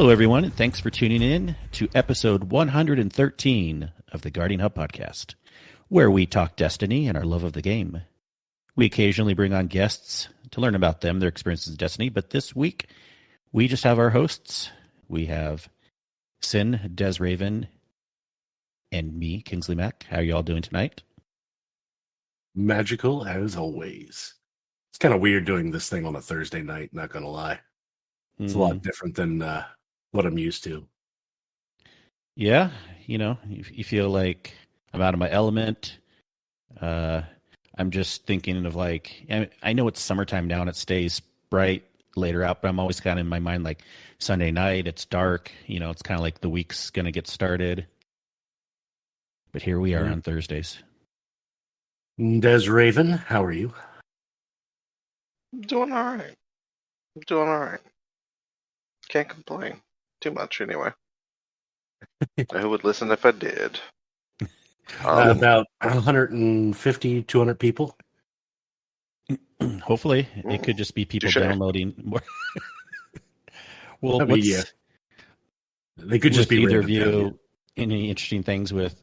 Hello, everyone, and thanks for tuning in to episode 113 of the Guardian Hub podcast, where we talk Destiny and our love of the game. We occasionally bring on guests to learn about them, their experiences in Destiny, but this week we just have our hosts. We have Sin, DesRaven, and me, Kingsley Mac. How are you all doing tonight? Magical as always. It's kind of weird doing this thing on a Thursday night, not going to lie. It's a lot different than what I'm used to. Yeah, you feel like I'm out of my element. I'm just thinking of I know it's summertime now and it stays bright later out, but I'm always kind of in my mind like Sunday night, it's dark, it's kind of like the week's going to get started. But here we are on Thursdays. DesRaven, how are you? Doing all right. Can't complain too much anyway. Who would listen if I did? About 150, 200 people. Hopefully. It could just be people downloading more. Well, yeah. They could just be either of you any interesting things with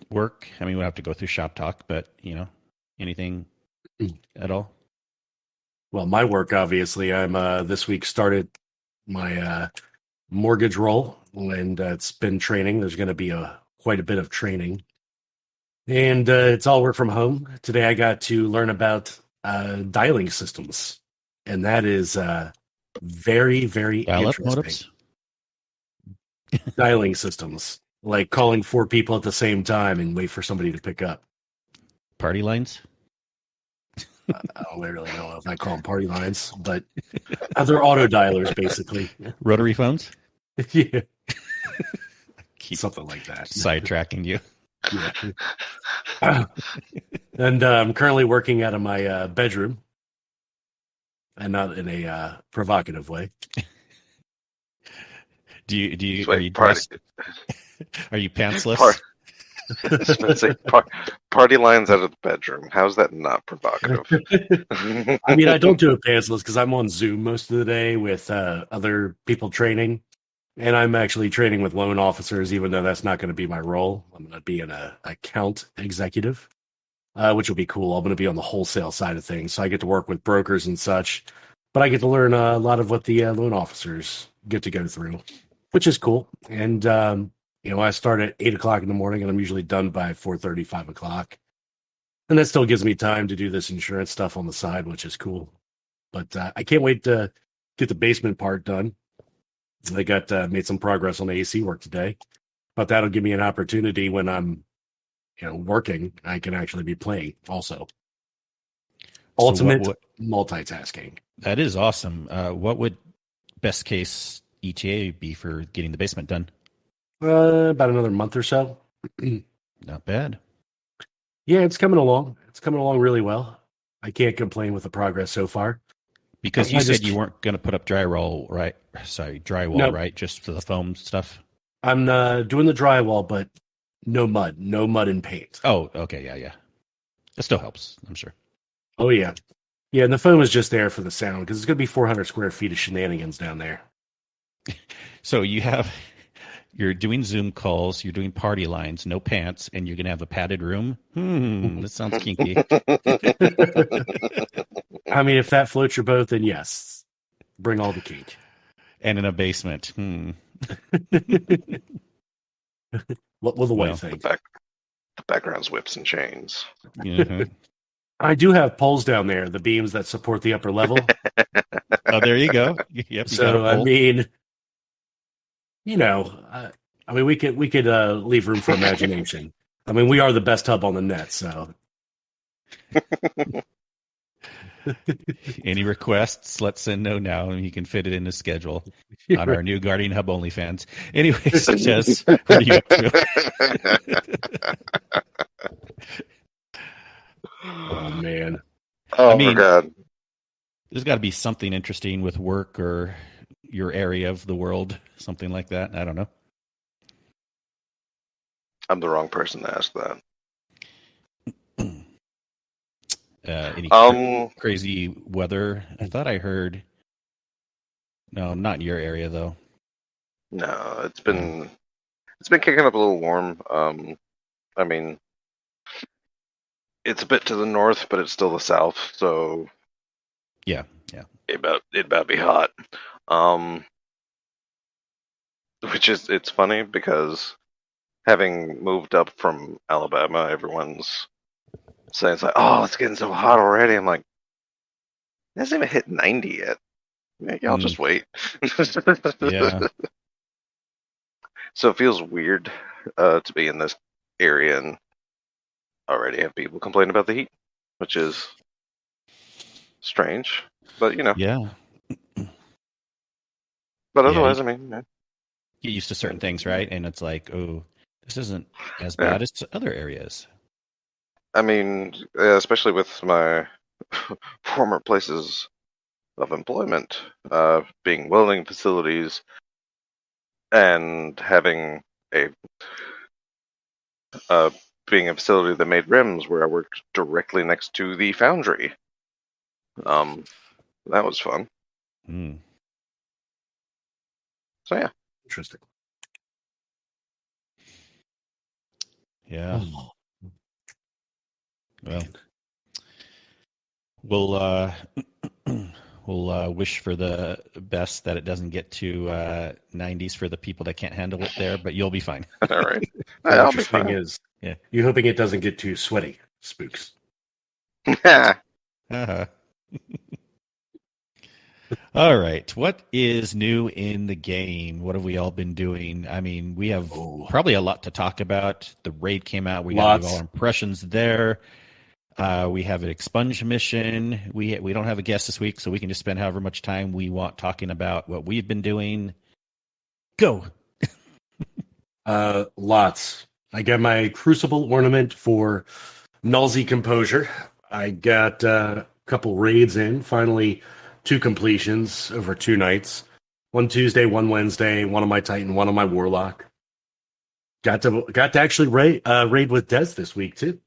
work? I mean, we have to go through shop talk, but anything at all? Well, my work, obviously, I'm this week started my mortgage role, and it's been training. There's going to be quite a bit of training, and it's all work from home. Today, I got to learn about dialing systems, and that is very, very interesting. Dialing systems, like calling 4 people at the same time and wait for somebody to pick up. Party lines? I don't really know if I call them party lines, but they're auto dialers, basically. Rotary phones? Yeah. Something like that. Sidetracking you. Yeah. And I'm currently working out of my bedroom, and not in a provocative way. Are you pantsless? Party lines out of the bedroom. How's that not provocative? I mean, I don't do it pantsless because I'm on Zoom most of the day with other people training, and I'm actually training with loan officers, even though that's not going to be my role. I'm going to be an account executive, which will be cool. I'm going to be on the wholesale side of things, so I get to work with brokers and such, but I get to learn a lot of what the loan officers get to go through, which is cool. And I start at 8 o'clock in the morning, and I'm usually done by 4:30, 5 o'clock. And that still gives me time to do this insurance stuff on the side, which is cool. But I can't wait to get the basement part done. I got made some progress on the AC work today, but that'll give me an opportunity when I'm, working. I can actually be playing also. Ultimate multitasking. That is awesome. What would best case ETA be for getting the basement done? About another month or so. Not bad. Yeah, it's coming along. It's coming along really well. I can't complain with the progress so far. Because you said you weren't going to put up drywall, right? Nope. Right? Just for the foam stuff? I'm doing the drywall, but no mud and paint. Oh, okay. Yeah. It still helps, I'm sure. Oh, yeah. Yeah, and the foam is just there for the sound because it's going to be 400 square feet of shenanigans down there. So you're doing Zoom calls, you're doing party lines, no pants, and you're going to have a padded room? That sounds kinky. I mean, if that floats your boat, then yes. Bring all the kink. And in a basement. What will the wife think? The background's whips and chains. Mm-hmm. I do have poles down there, the beams that support the upper level. Oh, there you go. Yep, so, I mean... we could leave room for imagination. I mean, we are the best hub on the net, so. Any requests? Let's send no now, and he can fit it in the schedule on our new Guardian Hub OnlyFans. Anyways, Jess, what are you up to? Oh man! My God! There's got to be something interesting with work or your area of the world, something like that. I don't know. I'm the wrong person to ask that. Any crazy weather? I thought I heard. No, not in your area though. No, it's been kicking up a little warm. I mean, it's a bit to the north, but it's still the south, so Yeah. it about be hot. Um, which is it's funny because having moved up from Alabama, everyone's saying it's like, oh, it's getting so hot already. I'm like, it hasn't even hit 90 yet. Yeah, y'all just wait. Yeah. So it feels weird to be in this area and already have people complain about the heat, which is strange. But Yeah. but Yeah. otherwise, I mean, yeah. Get used to certain things, right? And it's like, oh, this isn't as Yeah. bad as other areas. I mean, especially with my former places of employment, being welding facilities and having a uh, being a facility that made rims where I worked directly next to the foundry. That was fun. Mm. So yeah. Interesting. Yeah. Well, we'll we'll wish for the best that it doesn't get to 90s for the people that can't handle it there, but you'll be fine. All right. The I'll be interesting fine. is, Yeah. you're hoping it doesn't get too sweaty, Spooks. Uh-huh. All right. What is new in the game? What have we all been doing? I mean, we have probably a lot to talk about. The raid came out. We got to give all our impressions there. We have an expunge mission. We don't have a guest this week, so we can just spend however much time we want talking about what we've been doing. Go. Lots. I got my Crucible ornament for Nullsy Composure. I got a couple raids in. Finally, 2 completions over 2 nights. One Tuesday, one Wednesday, one on my Titan, one on my Warlock. Got to actually raid with Des this week too,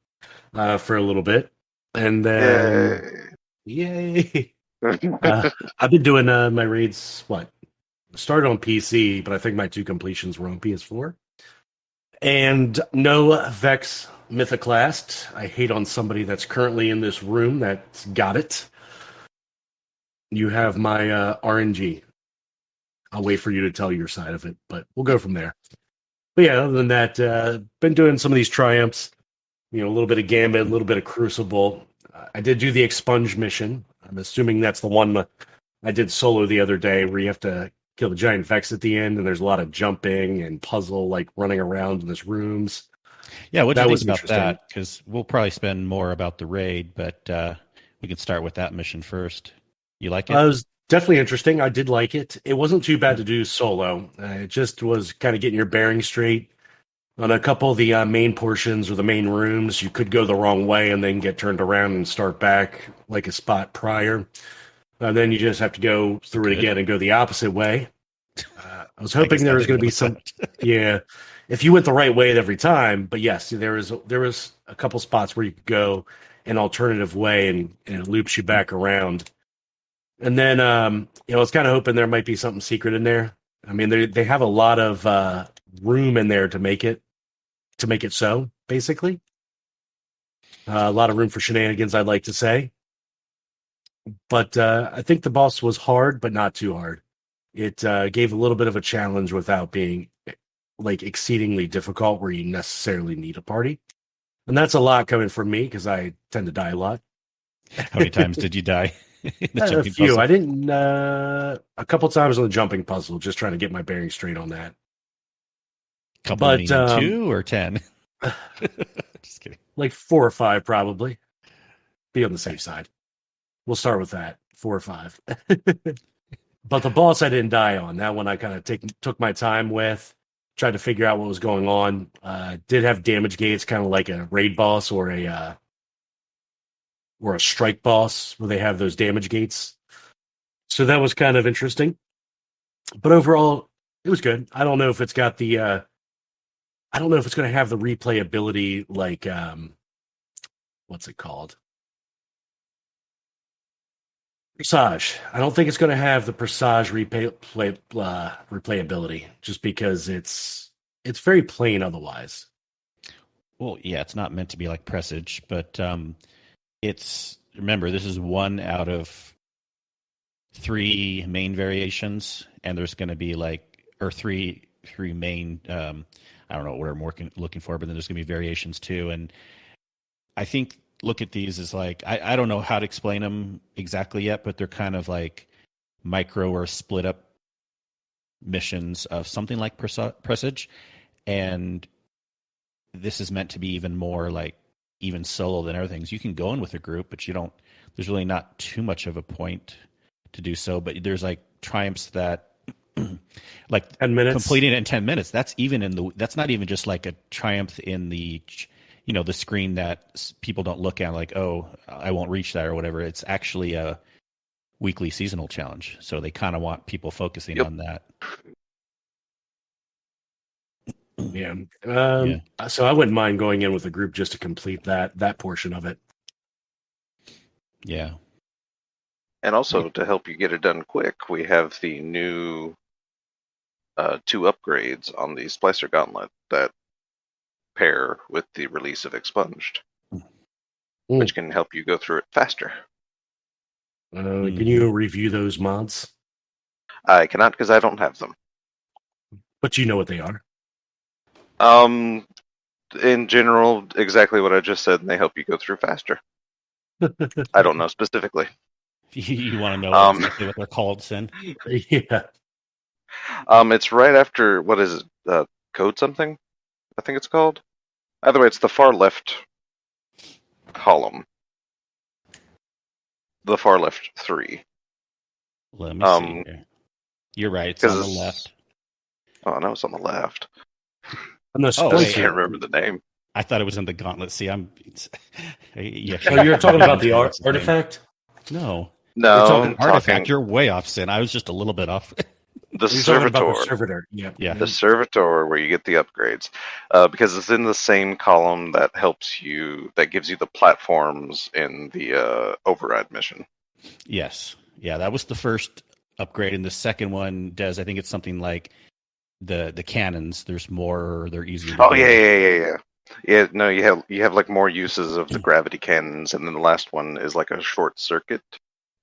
for a little bit, and then yay! I've been doing my raids. Started on PC, but I think my 2 completions were on PS4. And no Vex Mythoclast. I hate on somebody that's currently in this room that's got it. You have my RNG. I'll wait for you to tell your side of it, but we'll go from there. But yeah, other than that, been doing some of these triumphs. A little bit of Gambit, a little bit of Crucible. I did do the Expunge mission. I'm assuming that's the one I did solo the other day where you have to kill the giant Vex at the end, and there's a lot of jumping and puzzle, like running around in these rooms. Yeah, what do you think about that? Because we'll probably spend more about the raid, but we can start with that mission first. You like it? It was definitely interesting. I did like it. It wasn't too bad to do solo. It just was kind of getting your bearings straight. On a couple of the main portions or the main rooms, you could go the wrong way and then get turned around and start back like a spot prior. Then you just have to go through it again and go the opposite way. I was hoping there was going to be some, yeah, if you went the right way every time. But yes, there was a couple spots where you could go an alternative way and it loops you back around. And then, I was kind of hoping there might be something secret in there. I mean, they have a lot of room in there to make it so, basically. A lot of room for shenanigans, I'd like to say. But I think the boss was hard, but not too hard. It gave a little bit of a challenge without being like exceedingly difficult where you necessarily need a party. And that's a lot coming from me because I tend to die a lot. How many times did you die? A few. Puzzle? I didn't. A couple times on the jumping puzzle, just trying to get my bearings straight on that. But 2 or 10? Just kidding. Like 4 or 5, probably. Be on the safe side. We'll start with that. 4 or 5. But the boss I didn't die on. That one I kind of took my time with. Tried to figure out what was going on. Did have damage gates, kind of like a raid boss or a strike boss, where they have those damage gates. So that was kind of interesting. But overall, it was good. I don't know if it's got the. I don't know if it's going to have the replayability like what's it called? Presage. I don't think it's going to have the Presage replayability, just because it's very plain otherwise. Well, yeah, it's not meant to be like Presage, but it's, remember, this is one out of 3 main variations, and there's going to be three main. I don't know what I'm looking for, but then there's going to be variations too. And I think look at these as like I don't know how to explain them exactly yet, but they're kind of like micro or split up missions of something like Presage, and this is meant to be even more like even solo than other things. You can go in with a group, but you don't. There's really not too much of a point to do so. But there's like triumphs that like 10 minutes completing it in 10 minutes. That's not even just like a triumph in the the screen that people don't look at like, oh, I won't reach that or whatever. It's actually a weekly seasonal challenge. So they kind of want people focusing on that. Yeah. So I wouldn't mind going in with a group just to complete that portion of it. Yeah. And also to help you get it done quick, we have the new 2 upgrades on the Splicer Gauntlet that pair with the release of Expunged, which can help you go through it faster. Can you review those mods? I cannot because I don't have them. But you know what they are. In general, exactly what I just said, and they help you go through faster. I don't know specifically. You want to know exactly what they're called, Sin? Yeah. It's right after, what is it? Code something? I think it's called. Either way, it's the far left column. The far left 3. Let me see here. You're right. It's on the left. Oh, no, it's on the left. I'm not I can't remember the name. I thought it was in the gauntlet. See, yeah. So you're talking about the artifact? No. No, artifact. You're way off, Sin. I was just a little bit off. The Servitor. Yeah. The Servitor, where you get the upgrades, because it's in the same column that gives you the platforms in the override mission. Yes. Yeah, that was the first upgrade. And the second one does, I think it's something like the cannons. There's more, they're easier to yeah. Yeah, no, you have like more uses of the gravity cannons, and then the last one is like a short circuit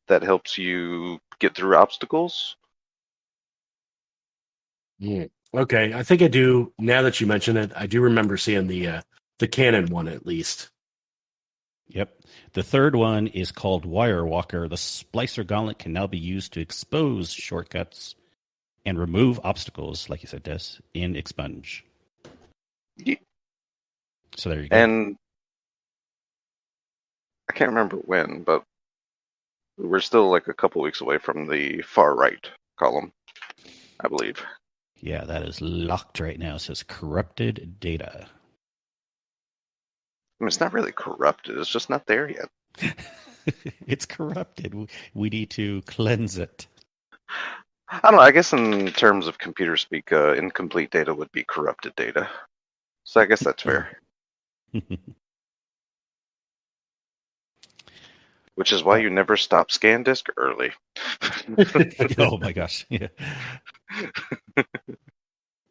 that helps you get through obstacles. Yeah. Okay, I think I do. Now that you mention it, I do remember seeing the cannon one at least. Yep. The third one is called Wire Walker. The Splicer Gauntlet can now be used to expose shortcuts and remove obstacles, like you said, Des, in Expunge. Yeah. So there you go. And I can't remember when, but we're still like a couple weeks away from the far right column, I believe. Yeah, that is locked right now. It says corrupted data. I mean, it's not really corrupted. It's just not there yet. It's corrupted. We need to cleanse it. I don't know. I guess in terms of computer speak, incomplete data would be corrupted data. So I guess that's fair. Which is why you never stop scan disk early. Oh my gosh. Yeah.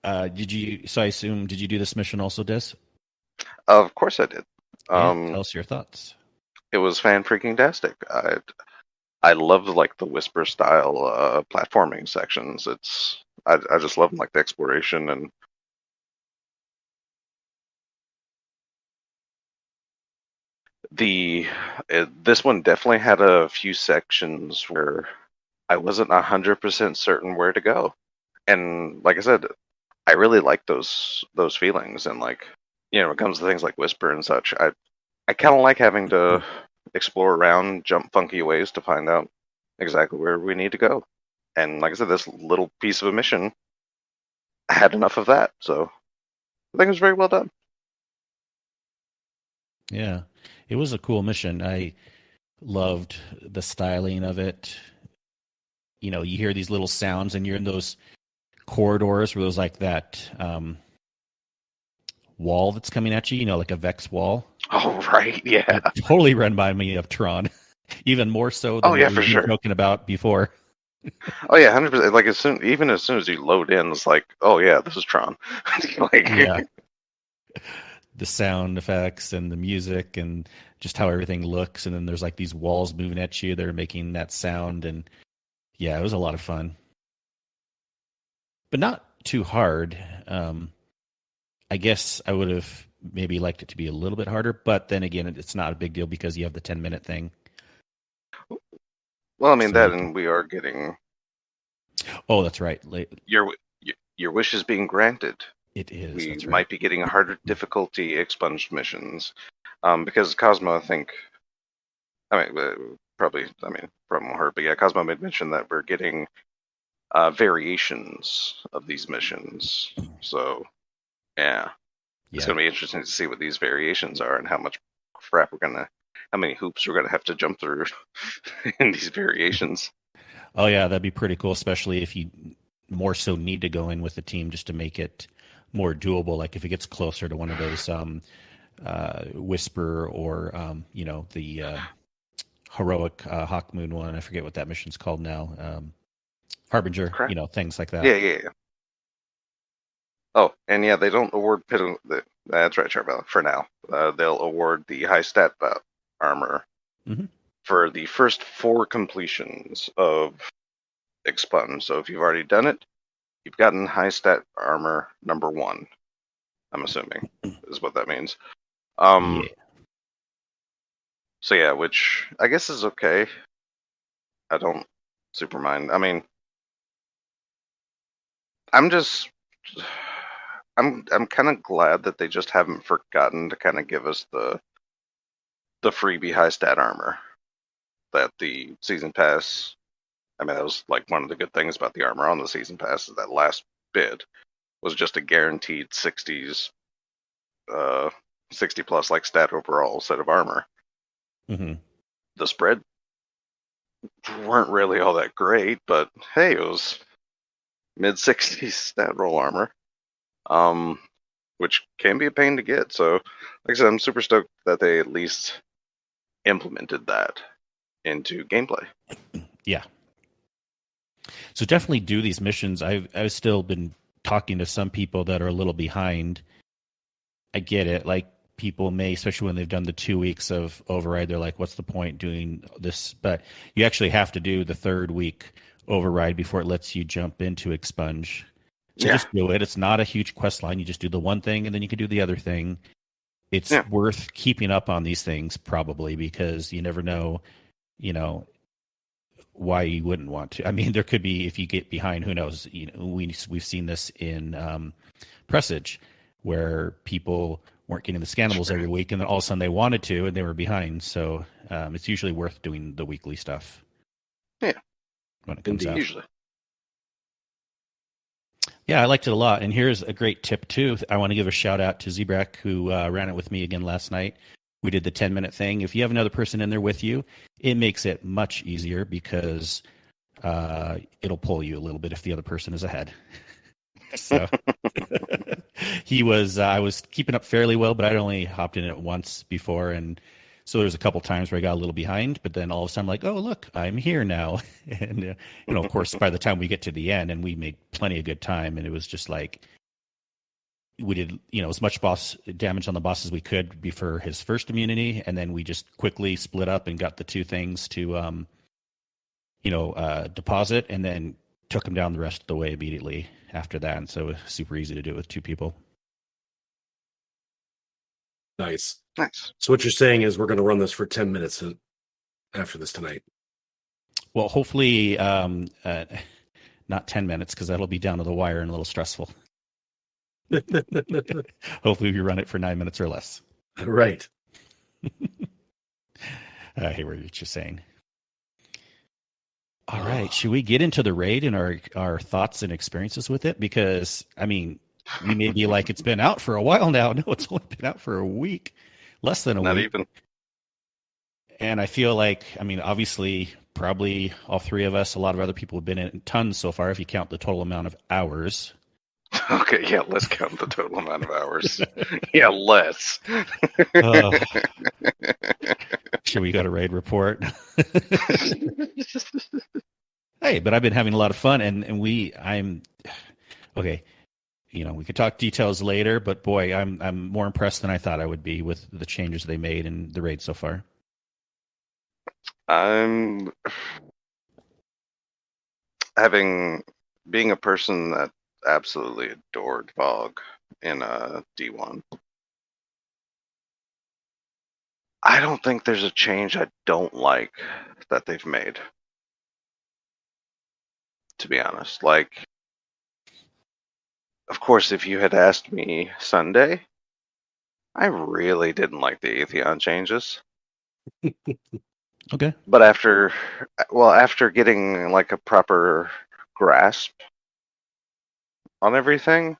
So I assume, did you do this mission also, Des? Of course I did. Tell us your thoughts. It was fan-freaking-tastic. I love like the Whisper style platforming sections. I just love like the exploration and this one definitely had a few sections where I wasn't 100% certain where to go. And like I said, I really like those feelings. And like, when it comes to things like Whisper and such, I kind of like having to explore around, jump funky ways to find out exactly where we need to go. And like I said, this little piece of a mission had enough of that. So I think it was very well done. Yeah, it was a cool mission. I loved the styling of it. You hear these little sounds and you're in those corridors where there's like that wall that's coming at you, like a Vex wall. Oh, right, yeah. It totally reminded me of Tron. Even more so than Oh yeah, what for we've been sure. joking about before. Oh yeah, 100%. Like even as soon as you load in, it's like, oh yeah, this is Tron. Yeah. Like, The sound effects and the music and just how everything looks. And then there's like these walls moving at you that are making that sound. And yeah, it was a lot of fun, but not too hard. I guess I would have maybe liked it to be a little bit harder, but then again, it's not a big deal because you have the 10-minute thing. well, I mean So that, you can, and we are getting oh, that's right. your your wish is being granted. It is. We That's right. might be getting harder difficulty expunged missions, because Cosmo, I think, I mean, probably, I mean, from her, but yeah, Cosmo made mention that we're getting variations of these missions. So yeah, it's Yeah. going to be interesting to see what these variations are and how much crap how many hoops we're gonna have to jump through in these variations. Oh yeah, that'd be pretty cool, especially if you more so need to go in with the team just to make it more doable. Like if it gets closer to one of those Whisper or the heroic Hawk Moon one. I forget what that mission's called now. Harbinger, Crap. Things like that. Yeah. Oh, and yeah, they don't award that's right, Charbella. For now, they'll award the high stat armor Mhm. for the first 4 completions of Expunge. So if you've already done it, you've gotten high stat armor number 1. I'm assuming is what that means. Yeah. So yeah, which I guess is okay. I don't super mind. I mean, I'm just I'm kind of glad that they just haven't forgotten to kind of give us the freebie high stat armor that the season pass. I mean, that was like one of the good things about the armor on the season pass is that last bid was just a guaranteed 60 plus like stat overall set of armor. Mm-hmm. The spread weren't really all that great, but hey, it was mid 60s stat roll armor, which can be a pain to get. So, like I said, I'm super stoked that they at least implemented that into gameplay. Yeah. So definitely do these missions. I've still been talking to some people that are a little behind. I get it. Like people may, especially when they've done the 2 weeks of override, they're like, what's the point doing this? But you actually have to do the 3rd week override before it lets you jump into expunge. So just do it. It's not a huge quest line. You just do the one thing and then you can do the other thing. It's worth keeping up on these things probably because you never know, why you wouldn't want to. I mean, there could be, if you get behind, who knows? We've seen this in Presage where people weren't getting the scannables every week and then all of a sudden they wanted to and they were behind. So it's usually worth doing the weekly stuff. Yeah. When it comes out. Usually. Yeah, I liked it a lot. And here's a great tip too. I want to give a shout out to Zebrak who ran it with me again last night. We did the 10-minute thing. If you have another person in there with you, it makes it much easier because it'll pull you a little bit if the other person is ahead. So I was keeping up fairly well, but I'd only hopped in it once before. And so there's a couple times where I got a little behind, but then all of a sudden I'm like, oh, look, I'm here now. And, of course, by the time we get to the end and we made plenty of good time and it was just like, we did, as much boss damage on the boss as we could before his first immunity. And then we just quickly split up and got the 2 things to, deposit and then took him down the rest of the way immediately after that. And so it was super easy to do it with 2 people. Nice. So what you're saying is we're going to run this for 10 minutes after this tonight. Well, hopefully not 10 minutes because that'll be down to the wire and a little stressful. Hopefully we run it for 9 minutes or less. Right. I hear what you're saying. All right. Should we get into the raid and our thoughts and experiences with it? Because, I mean, we may be like, it's been out for a while now. No, it's only been out for a week. Less than a week. Not even. And I feel like, I mean, obviously, probably all 3 of us, a lot of other people have been in tons so far if you count the total amount of hours. Okay, yeah, let's count the total amount of hours. Yeah, less. Should we go to raid report? Hey, but I've been having a lot of fun, and I'm okay. We could talk details later, but boy, I'm more impressed than I thought I would be with the changes they made in the raid so far. I'm being a person that absolutely adored Vogue in D1. I don't think there's a change I don't like that they've made. To be honest, like, of course, if you had asked me Sunday, I really didn't like the Atheon changes. Okay. But after getting like a proper grasp on everything,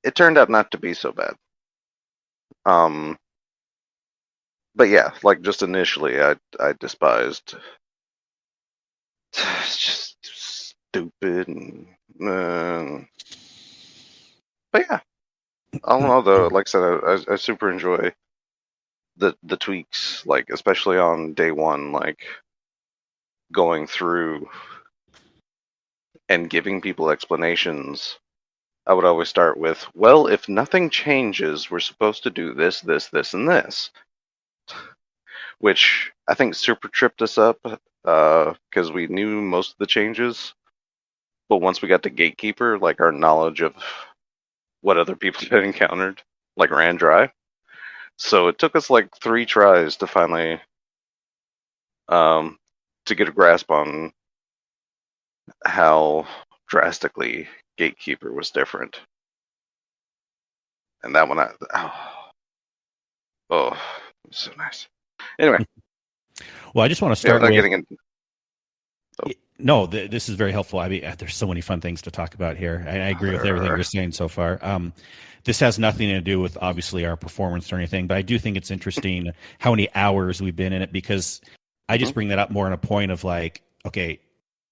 it turned out not to be so bad. But yeah, like just initially, I despised. It's just stupid, but yeah, I don't know though. Like I said, I super enjoy the tweaks, like especially on day one, like going through and giving people explanations. I would always start with, well, if nothing changes, we're supposed to do this, this, this, and this. Which I think super tripped us up because we knew most of the changes. But once we got to Gatekeeper, like our knowledge of what other people had encountered, like ran dry. So it took us like 3 tries to finally to get a grasp on how drastically Gatekeeper was different. And that one, oh, so nice. Anyway. Well, I just want to start with... getting in... No, this is very helpful. I mean, there's so many fun things to talk about here. I agree with everything you're saying so far. This has nothing to do with, obviously, our performance or anything, but I do think it's interesting how many hours we've been in it, because I just bring that up more on a point of like, okay,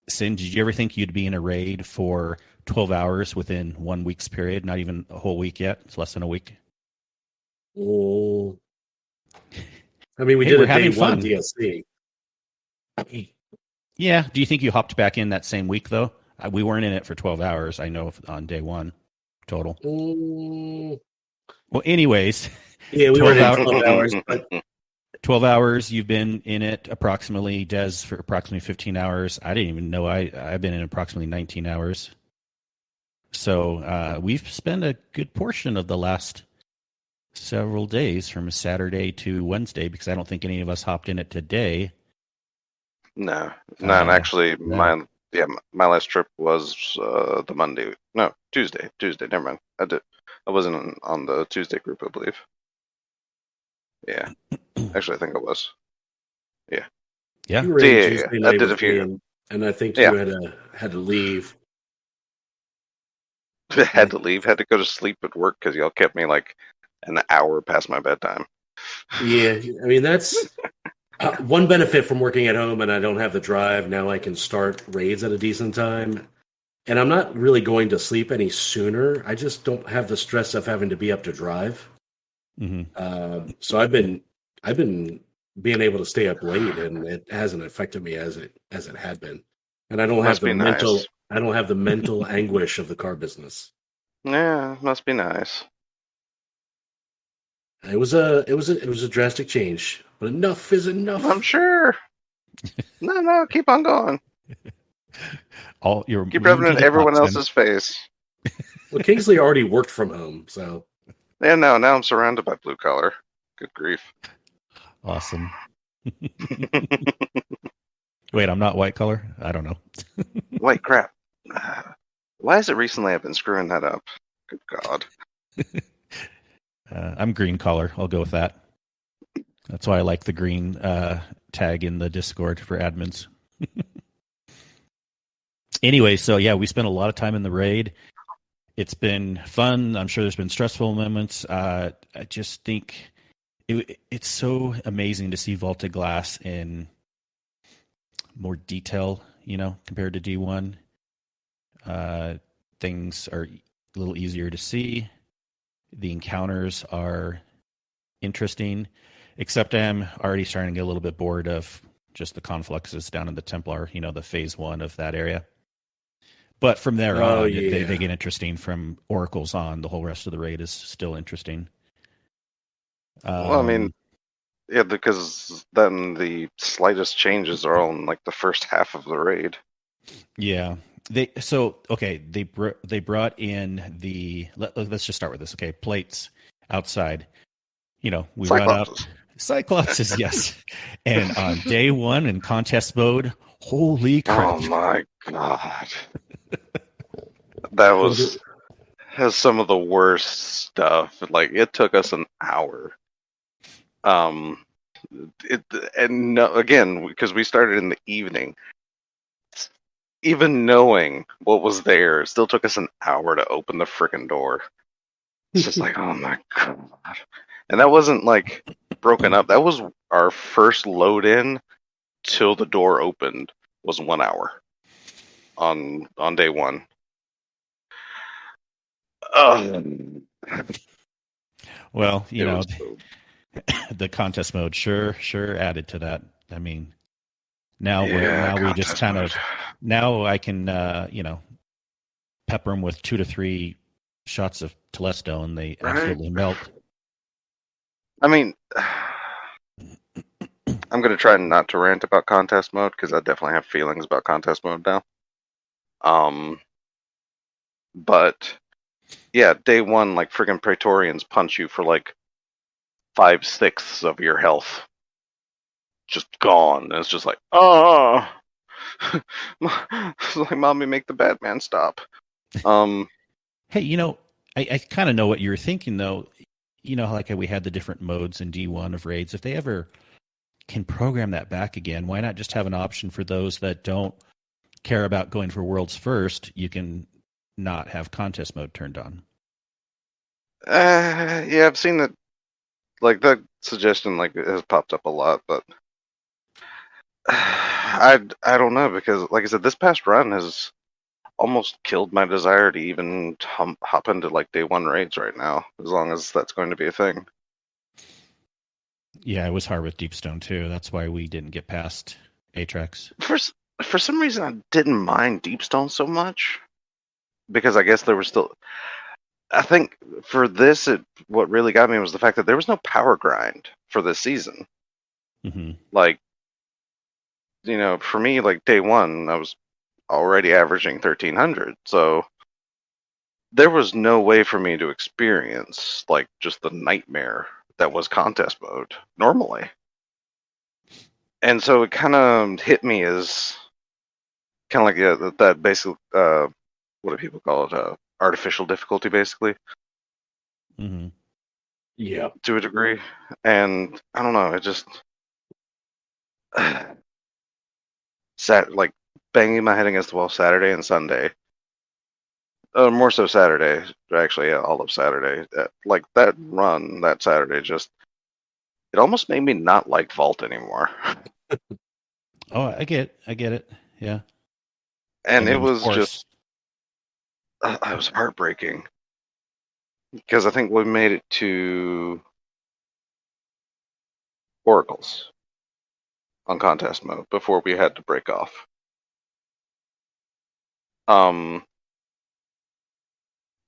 Sin, did you ever think you'd be in a raid for 12 hours within 1 week's period? Not even a whole week yet. It's less than a week. Oh. I mean, we did a day one DLC. Yeah. Do you think you hopped back in that same week, though? We weren't in it for 12 hours, I know, on day one total. Well, anyways. Yeah, we were in 12 hours. But... 12 hours, you've been in it approximately, Des, for approximately 15 hours. I didn't even know I've been in approximately 19 hours. So we've spent a good portion of the last several days from Saturday to Wednesday, because I don't think any of us hopped in it today. No, and actually, my last trip was the Monday. No, Tuesday. Never mind. I wasn't on the Tuesday group, I believe. Yeah, actually, I think I was. Yeah. Yeah. You were in Tuesday night, I did a few, and I think you had to leave. Had to leave. Had to go to sleep at work because y'all kept me like an hour past my bedtime. Yeah, I mean that's one benefit from working at home, and I don't have the drive. Now I can start raids at a decent time, and I'm not really going to sleep any sooner. I just don't have the stress of having to be up to drive. Mm-hmm. So I've been being able to stay up late, and it hasn't affected me as it had been. And I don't have the mental anguish of the car business. Yeah, must be nice. It was a drastic change, but enough is enough. I'm sure. No, keep on going. Keep rubbing it in everyone else's face. Well, Kingsley already worked from home, so. Yeah, no, now I'm surrounded by blue collar. Good grief. Awesome. Wait, I'm not white collar? I don't know. Wait, crap. Why is it recently I've been screwing that up? Good God. I'm green collar. I'll go with that. That's why I like the green tag in the Discord for admins. Anyway, so yeah, we spent a lot of time in the raid. It's been fun. I'm sure there's been stressful moments. I just think it's so amazing to see Vaulted Glass in more detail, compared to D1. Things are a little easier to see. The encounters are interesting. Except I'm already starting to get a little bit bored of just the confluxes down in the Templar, the phase 1 of that area. But from there on, they get interesting. From Oracles on, the whole rest of the raid is still interesting. Well, I mean, yeah, because then the slightest changes are all in like the first half of the raid. Yeah. They brought in the let's just start with this. Okay, plates outside. We run up Cyclopses, yes. And on day 1 in contest mode, holy crap! Oh my god, that has some of the worst stuff. Like it took us an hour. Again, because we started in the evening. Even knowing what was there, it still took us an hour to open the frickin' door. It's just like, oh my god. And that wasn't like broken up. That was our first load in till the door opened was 1 hour on day 1. Well, the contest mode sure added to that. I mean, now we just kind of now I can pepper them with 2 to 3 shots of Telesto and they absolutely melt. I mean, I'm going to try not to rant about contest mode because I definitely have feelings about contest mode now. But yeah, day 1, like friggin' Praetorians punch you for like 5/6 of your health. Just gone. And it's just like, oh, it's like, mommy, make the Batman stop. Hey, I kind of know what you were thinking though. Like we had the different modes in D1 of raids. If they ever can program that back again, why not just have an option for those that don't care about going for worlds first? You can not have contest mode turned on. Yeah, I've seen that. Like that suggestion, like it has popped up a lot, but I don't know because, like I said, this past run has almost killed my desire to even hop into like day 1 raids right now, as long as that's going to be a thing. Yeah, it was hard with Deepstone too. That's why we didn't get past Atrax. For some reason, I didn't mind Deepstone so much because I guess there was still. I think for this, what really got me was the fact that there was no power grind for this season. Mm-hmm. Like, for me, like day 1, I was already averaging 1300, so there was no way for me to experience like just the nightmare that was contest mode normally. And so it kind of hit me as kind of like that basic what do people call it, artificial difficulty, basically. Mm-hmm. Yeah, to a degree. And I don't know, it just like banging my head against the wall Saturday and Sunday. More so Saturday, actually, yeah, all of Saturday. Like that run that Saturday, it almost made me not like Vault anymore. Oh, I get it. Yeah. And it was just, it was heartbreaking because I think we made it to Oracles on contest mode before we had to break off.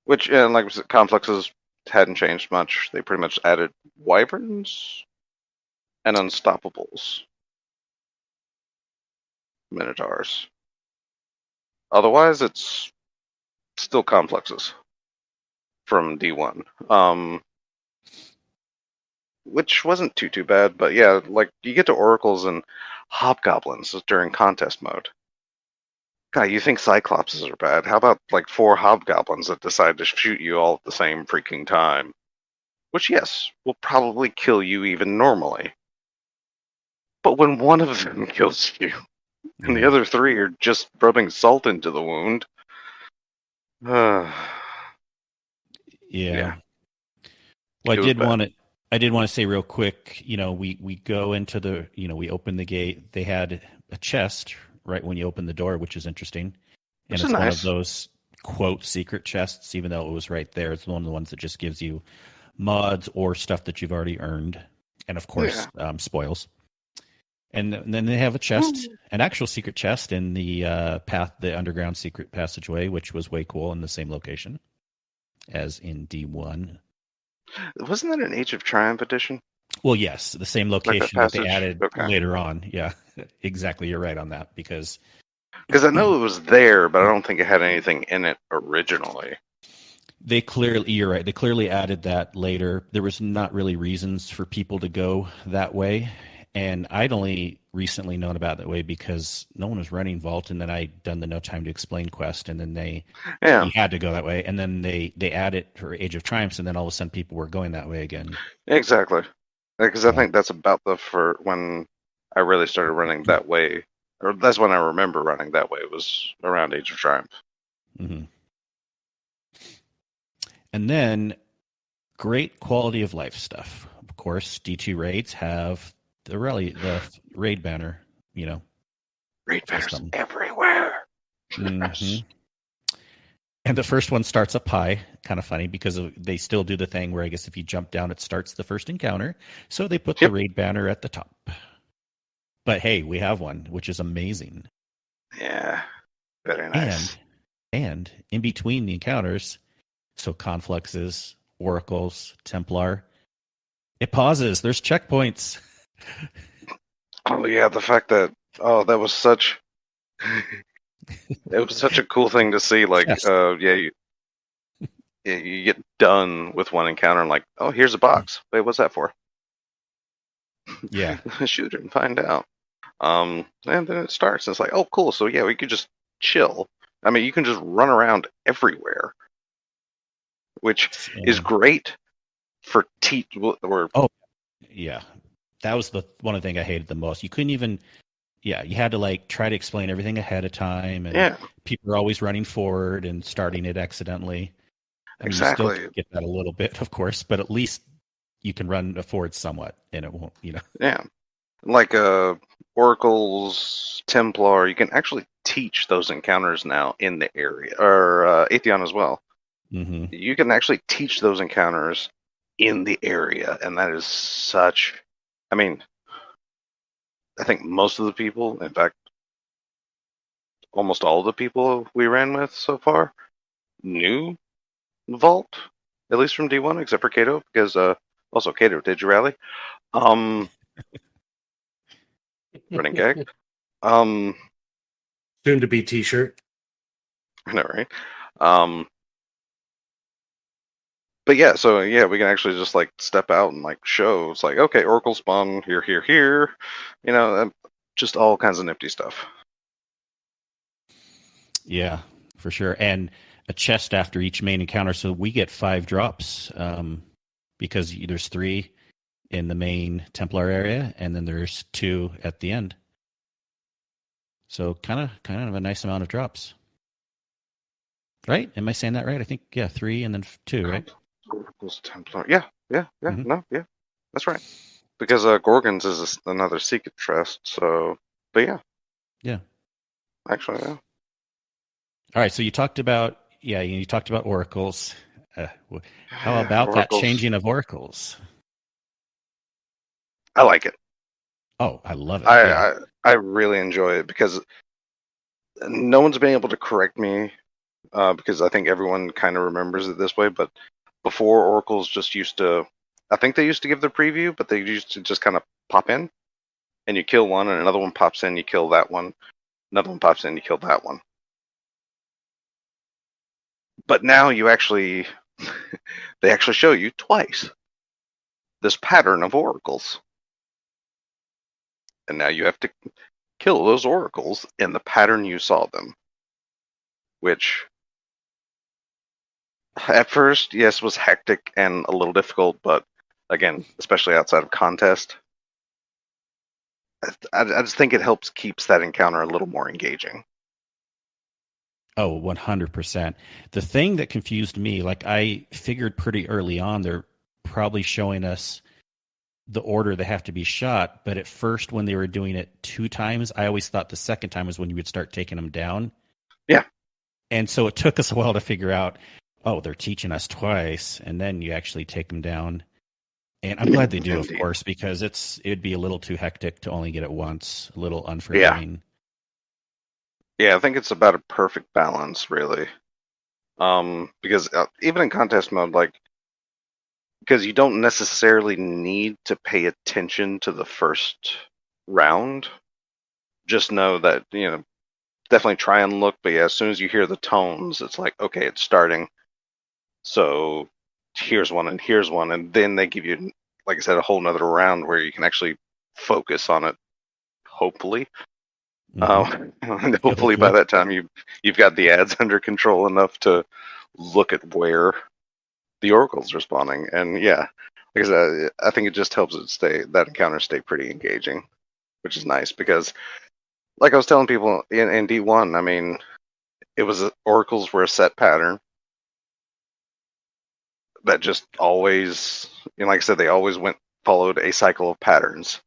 Which, and like I said, complexes hadn't changed much. They pretty much added Wyverns and Unstoppables. Minotaurs. Otherwise, it's still complexes from D1. Which wasn't too bad, but yeah, like you get to Oracles and Hobgoblins during contest mode. God, you think Cyclopses are bad? How about like 4 Hobgoblins that decide to shoot you all at the same freaking time? Which, yes, will probably kill you even normally. But when one of them kills you, and the other 3 are just rubbing salt into the wound. Yeah. Well, I did want to say real quick, we go into the, we open the gate. They had a chest right when you open the door, which is interesting. And it's one of those, quote, secret chests, even though it was right there. It's one of the ones that just gives you mods or stuff that you've already earned. and of course spoils. And then they have a chest, an actual secret chest in the the underground secret passageway, which was way cool in the same location as in D1. Wasn't that an Age of Triumph edition? Well, yes, the same location Like that they added okay. later on. Yeah, exactly. You're right on that because I know it was there, but I don't think it had anything in it originally. you're right. They clearly added that later. There was not really reasons for people to go that way. And I'd only recently known about that way because no one was running Vault, and then I'd done the No Time to Explain quest, and then you had to go that way, and then they added for Age of Triumphs, and then all of a sudden people were going that way again. Exactly, because I think that's about when I really started running that way, or that's when I remember running that way. It was around Age of Triumph. Mm-hmm. And then great quality of life stuff. Of course, D2 raids have the raid banner, raid banners everywhere. Mm-hmm. And the first one starts up high. Kind of funny because they still do the thing where I guess if you jump down, it starts the first encounter. So they put the raid banner at the top. But hey, we have one, which is amazing. Yeah, very nice. And in between the encounters, so confluxes, oracles, Templar, it pauses. There's checkpoints. Oh yeah, the fact that that was such it was such a cool thing to see. Like you get done with one encounter and like, oh, here's a box. Wait, what's that for? Yeah. Shoot it and find out. And then it starts. And it's like, oh, cool. So yeah, we could just chill. I mean, you can just run around everywhere, which is great for yeah. That was the one thing I hated the most. You couldn't even, you had to like try to explain everything ahead of time, and people are always running forward and starting it accidentally. Exactly. You still get that a little bit, of course, but at least you can run forward somewhat, and it won't, Yeah, like Oracles, Templar, you can actually teach those encounters now in the area, or Atheon as well. Mm-hmm. You can actually teach those encounters in the area, and that is such. I mean, I think most of the people, in fact, almost all of the people we ran with so far, knew Vault, at least from D1, except for Kato, because also Kato, did you rally? Running gag. Soon to be T-shirt. I know, right? But yeah, so yeah, we can actually just like step out and like show. It's like, okay, Oracle spawn here, just all kinds of nifty stuff. Yeah, for sure. And a chest after each main encounter, so we get 5 drops because there's 3 in the main Templar area, and then there's 2 at the end. So kind of a nice amount of drops, right? Am I saying that right? I think 3 and then 2, right? Oracles, Templar, yeah, Mm-hmm. no, yeah, that's right. Because Gorgons is another secret chest. So, but yeah, actually, yeah. All right, so you talked about oracles. How about that changing of oracles? I like it. Oh, I love it. I really enjoy it because no one's been able to correct me because I think everyone kind of remembers it this way. But before, oracles just used to, I think they used to give the preview, but they used to just kind of pop in and you kill one and another one pops in, you kill that one. Another one pops in, you kill that one. But now you actually, they actually show you twice this pattern of oracles. And now you have to kill those oracles in the pattern you saw them. Which, at first, yes, was hectic and a little difficult, but again, especially outside of contest, I just think it keeps that encounter a little more engaging. Oh, 100%. The thing that confused me, like I figured pretty early on, they're probably showing us the order they have to be shot. But at first, when they were doing it 2 times, I always thought the second time was when you would start taking them down. Yeah. And so it took us a while to figure out, oh, they're teaching us twice, and then you actually take them down. And I'm glad they do, of Indeed. course, because it'd be a little too hectic to only get it once, a little Yeah. unforgiving. Yeah, I think it's about a perfect balance, really. Because even in contest mode, like, because you don't necessarily need to pay attention to the first round. Just know that, definitely try and look, but yeah, as soon as you hear the tones, it's like, okay, it's starting. So here's one and here's one, and then they give you, like I said, a whole nother round where you can actually focus on it. Hopefully, Mhm. and hopefully by Hopefully. that time you've got the ads under control enough to look at where the oracle's responding. And yeah, like I said, I think it just helps that encounter stay pretty engaging, which is nice because, like I was telling people in D1, I mean, it was oracles were a set pattern that just always, like I said, they always followed a cycle of patterns.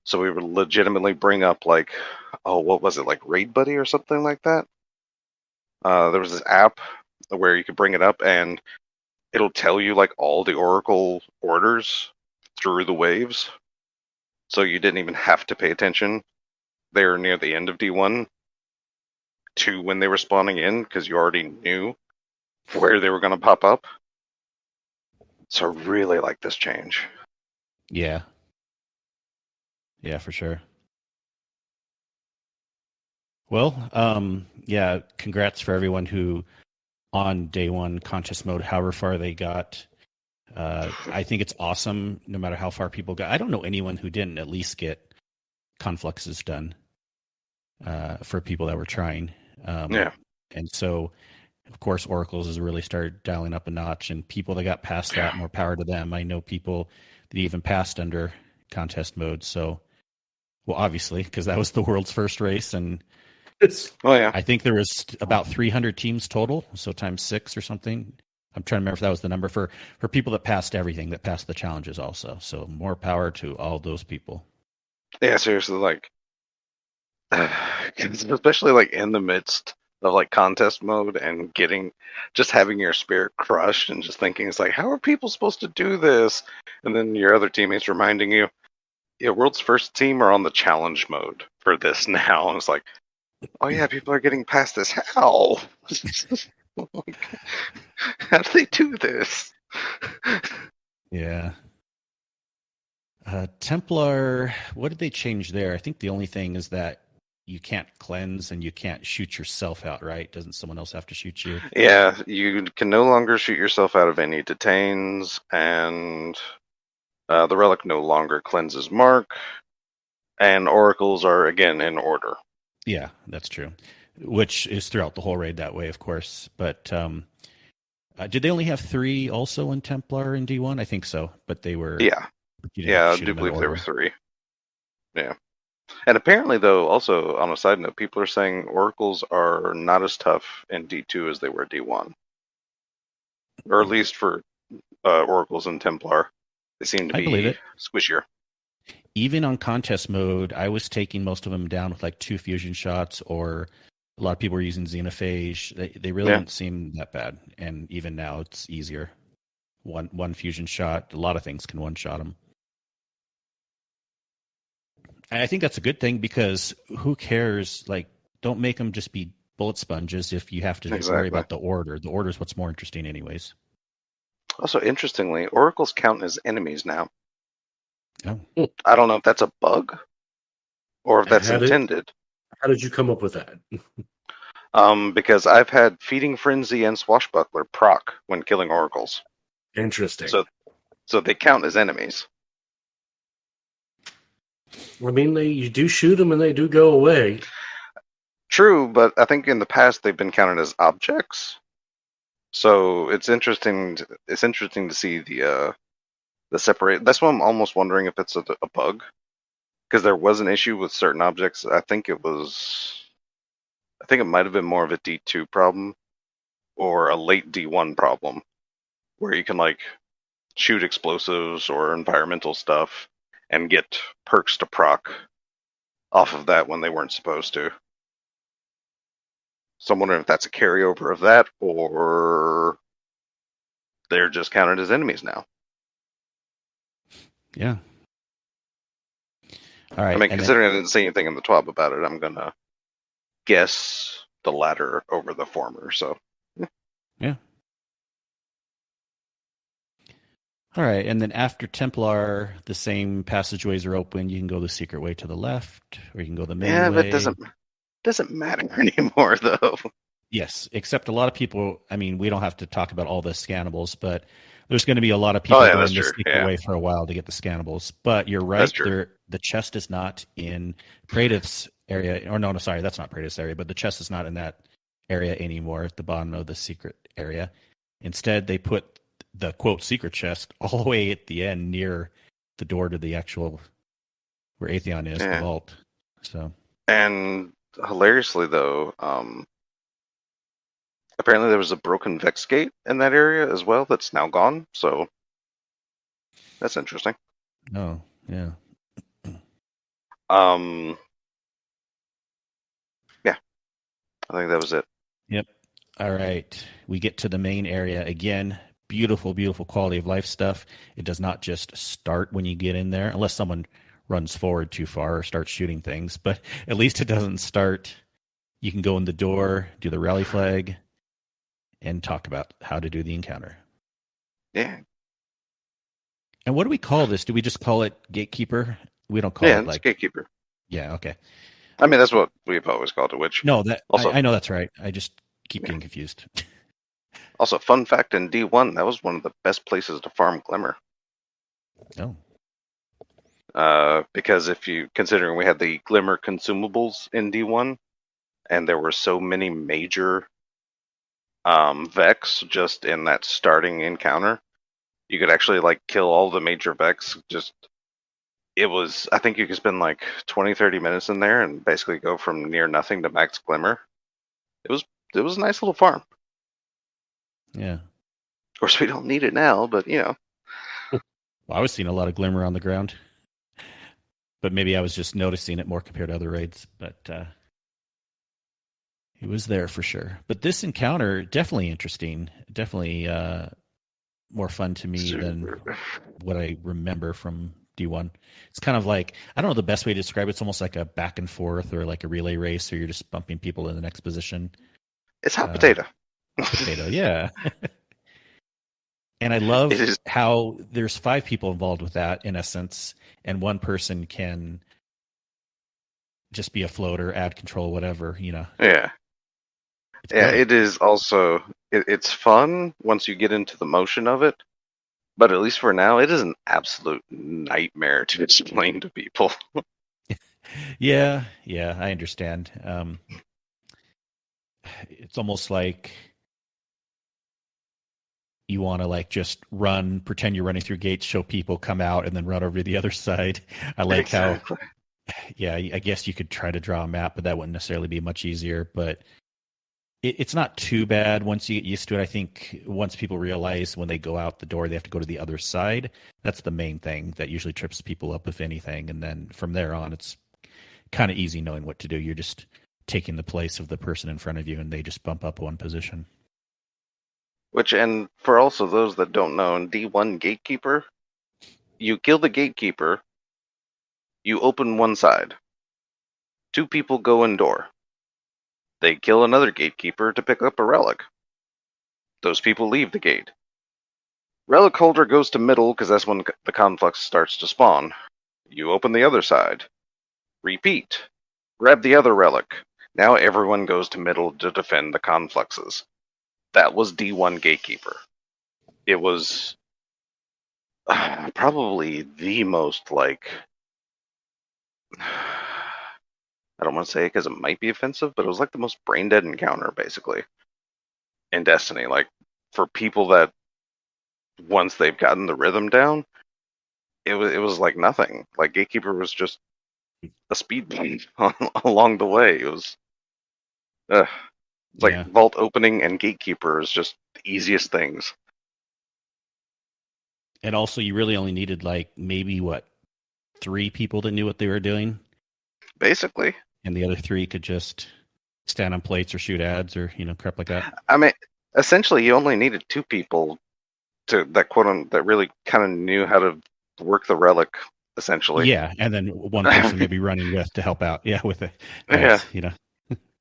So we would legitimately bring up like, oh, what was it, like Raid Buddy or something like that? There was this app where you could bring it up and it'll tell you like all the oracle orders through the waves. So you didn't even have to pay attention there near the end of D1 to when they were spawning in because you already knew where they were going to pop up. So I really like this change. Yeah. Yeah, for sure. Well, yeah, congrats for everyone who on day one contest mode, however far they got. I think it's awesome no matter how far people got. I don't know anyone who didn't at least get confluxes done for people that were trying. Yeah. And so, of course, Oracles has really started dialing up a notch, and people that got past that, more power to them. I know people that even passed under contest mode. So, well, obviously, because that was the world's first race, and Oh yeah. I think there was about 300 teams total, so times 6 or something. I'm trying to remember if that was the number for people that passed everything, that passed the challenges also. So more power to all those people. Yeah, seriously, like, especially like in the midst of like contest mode and just having your spirit crushed and just thinking it's like, how are people supposed to do this? And then your other teammates reminding you, yeah, world's first team are on the challenge mode for this now. And it's like, oh yeah, people are getting past this. How? How do they do this? Yeah. Templar, what did they change there? I think the only thing is that you can't cleanse and you can't shoot yourself out, right? Doesn't someone else have to shoot you? Yeah, you can no longer shoot yourself out of any detains, and the relic no longer cleanses mark, and oracles are again in order. Yeah, that's true. Which is throughout the whole raid that way, of course. But did they only have 3 also in Templar in D1? I think so, but they were. Yeah, You didn't have to I shoot do them in believe there were order. 3. Yeah, and apparently, though, also on a side note, people are saying oracles are not as tough in D2 as they were D1, or at least for oracles in Templar, they seem to I believe be it. squishier. Even on contest mode, I was taking most of them down with like 2 fusion shots, or a lot of people were using Xenophage. They really Yeah. didn't seem that bad. And even now, it's easier. One fusion shot. A lot of things can one shot them. And I think that's a good thing because who cares? Like, don't make them just be bullet sponges if you have to worry Exactly. about the order. The order is what's more interesting, anyways. Also, interestingly, oracles count as enemies now. Oh. I don't know if that's a bug or if that's How intended. did you come up with that? Because I've had Feeding Frenzy and Swashbuckler proc when killing oracles, Interesting. so they count as enemies. I mean, you do shoot them and they do go away. True, but I think in the past they've been counted as objects. So it's interesting. It's interesting to see the separate. That's why I'm almost wondering if it's a bug, because there was an issue with certain objects. I think it might have been more of a D2 problem or a late D1 problem, where you can like shoot explosives or environmental stuff and get perks to proc off of that when they weren't supposed to. So I'm wondering if that's a carryover of that, or they're just counted as enemies now. Yeah. All right. I mean, And then, considering I didn't say anything in the TWAB about it, I'm gonna guess the latter over the former. So yeah. All right. And then after Templar, the same passageways are open. You can go the secret way to the left, or you can go the main yeah, way. but doesn't matter anymore though. Yes, except a lot of people. I mean, we don't have to talk about all the scannables, but there's going to be a lot of people Oh yeah, going that's this true. secret Yeah, way for a while to get the scannables. But you're that's right. true. There, the chest is not in Praetov's area. Or no, sorry, that's not Praetov's area. But the chest is not in that area anymore at the bottom of the secret area. Instead, they put the quote secret chest all the way at the end near the door to the actual where Atheon is, the Yeah. vault. So And hilariously though, apparently there was a broken Vex gate in that area as well that's now gone. So that's interesting. no, yeah. Yeah, I think that was it. Yep. All right. We get to the main area again. Beautiful, beautiful quality of life stuff. It does not just start when you get in there, unless someone runs forward too far or starts shooting things. But at least it doesn't start. You can go in the door, do the rally flag, and talk about how to do the encounter. Yeah, And what do we call this? Do we just call it Gatekeeper? We don't call yeah, it it's like Gatekeeper. Yeah, okay. I mean, that's what we've always called it. Which No, that also, I know that's right. I just keep getting confused. also, fun fact in D1, that was one of the best places to farm Glimmer. Oh. Because if you considering we had the Glimmer consumables in D1, and there were so many major Vex just in that starting encounter, you could actually like kill all the major Vex. Just it was, I think you could spend like 20-30 minutes in there and basically go from near nothing to max Glimmer. It was a nice little farm. Yeah. Of course, we don't need it now, but you know. Well, I was seeing a lot of Glimmer on the ground, but maybe I was just noticing it more compared to other raids. But it was there for sure. But this encounter, definitely interesting. Definitely more fun to me than what I remember from D1. It's kind of like, I don't know the best way to describe it. It's almost like a back and forth or like a relay race, or you're just bumping people in the next position. It's hot potato. Potato, yeah. And I love how there's 5 people involved with that in essence, and one person can just be a floater, add control, whatever, you know. Yeah. Yeah, it is also, it's fun once you get into the motion of it, but at least for now, it is an absolute nightmare to explain to people. Yeah, I understand. It's almost like you want to like just run, pretend you're running through gates, show people, come out, and then run over to the other side. I like exactly. Yeah, I guess you could try to draw a map, but that wouldn't necessarily be much easier. But it's not too bad once you get used to it. I think once people realize when they go out the door, they have to go to the other side. That's the main thing that usually trips people up, if anything. And then from there on, it's kind of easy knowing what to do. You're just taking the place of the person in front of you, and they just bump up one position. Which, and for also those that don't know, in D1 Gatekeeper, you kill the Gatekeeper, you open one side. 2 people go indoor. They kill another Gatekeeper to pick up a relic. Those people leave the gate. Relic holder goes to middle because that's when the conflux starts to spawn. You open the other side. Repeat. Grab the other relic. Now everyone goes to middle to defend the confluxes. That was D1 Gatekeeper. It was probably the most, like, I don't want to say it because it might be offensive, but it was like the most brain dead encounter, basically, in Destiny. Like, for people that, once they've gotten the rhythm down, it was like nothing. Like, Gatekeeper was just a speed bump along the way. It was, it's like vault opening and Gatekeeper is just the easiest things. And also, you really only needed like maybe 3 people that knew what they were doing, basically, and the other 3 could just stand on plates or shoot ads or crap like that. I mean, essentially, you only needed 2 people that really kind of knew how to work the relic, essentially. Yeah, and then one person maybe running with to help out. Yeah, with it. Yeah. You know.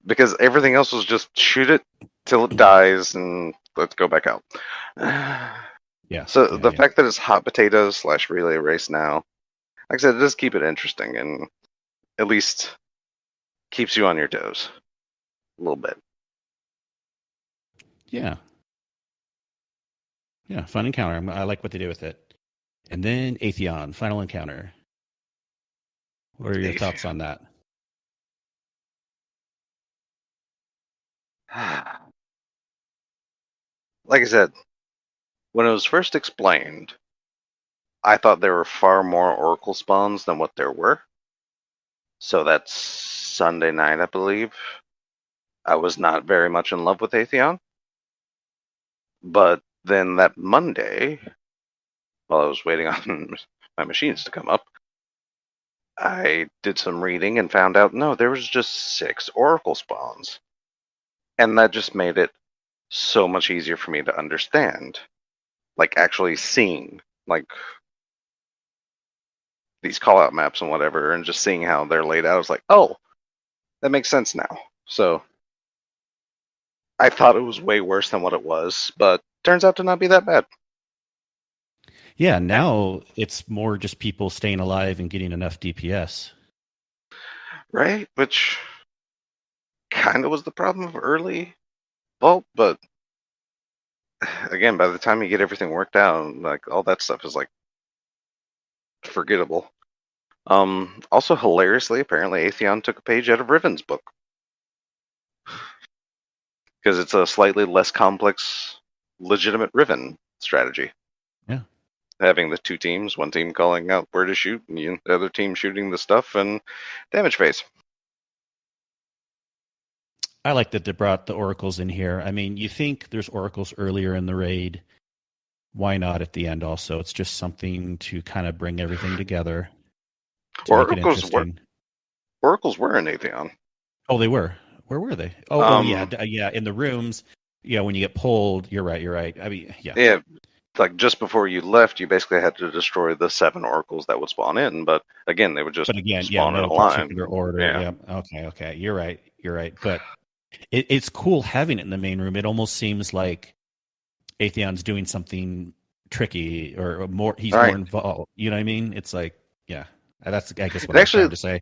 Because everything else was just shoot it till it dies and let's go back out. Yeah. So yeah, the yeah. fact that it's hot potatoes / relay race now, like I said, it does keep it interesting and at least keeps you on your toes a little bit. Yeah. Yeah, fun encounter. I like what they do with it. And then Atheon, final encounter. What are your thoughts on that? Like I said, when it was first explained, I thought there were far more Oracle spawns than what there were. So that's Sunday night, I believe. I was not very much in love with Atheon. But then that Monday, while I was waiting on my machines to come up, I did some reading and found out no, there was just 6 Oracle spawns. And that just made it so much easier for me to understand. Like actually seeing like these call out maps and whatever and just seeing how they're laid out. I was like, oh, that makes sense now. So I thought it was way worse than what it was, but turns out to not be that bad. Yeah, now it's more just people staying alive and getting enough DPS. Right? Which kind of was the problem of early Vault, but again, by the time you get everything worked out, like all that stuff is like forgettable. Also hilariously, apparently Atheon took a page out of Riven's book. Because it's a slightly less complex, legitimate Riven strategy. Yeah. Having the 2 teams, one team calling out where to shoot, and the other team shooting the stuff and damage phase. I like that they brought the oracles in here. I mean, you think there's oracles earlier in the raid. Why not at the end also? It's just something to kind of bring everything together. To Oracles were in Atheon. Oh, they were. Where were they? Oh, yeah, in the rooms. Yeah, when you get pulled, you're right. I mean, yeah. Yeah, like just before you left, you basically had to destroy the 7 oracles that would spawn in. But again, they would just spawn in a line. Particular order. Yeah. Okay. You're right. But it's cool having it in the main room. It almost seems like Atheon's doing something tricky or more. He's more involved. You know what I mean? It's like, yeah. That's I guess what I'm trying to say.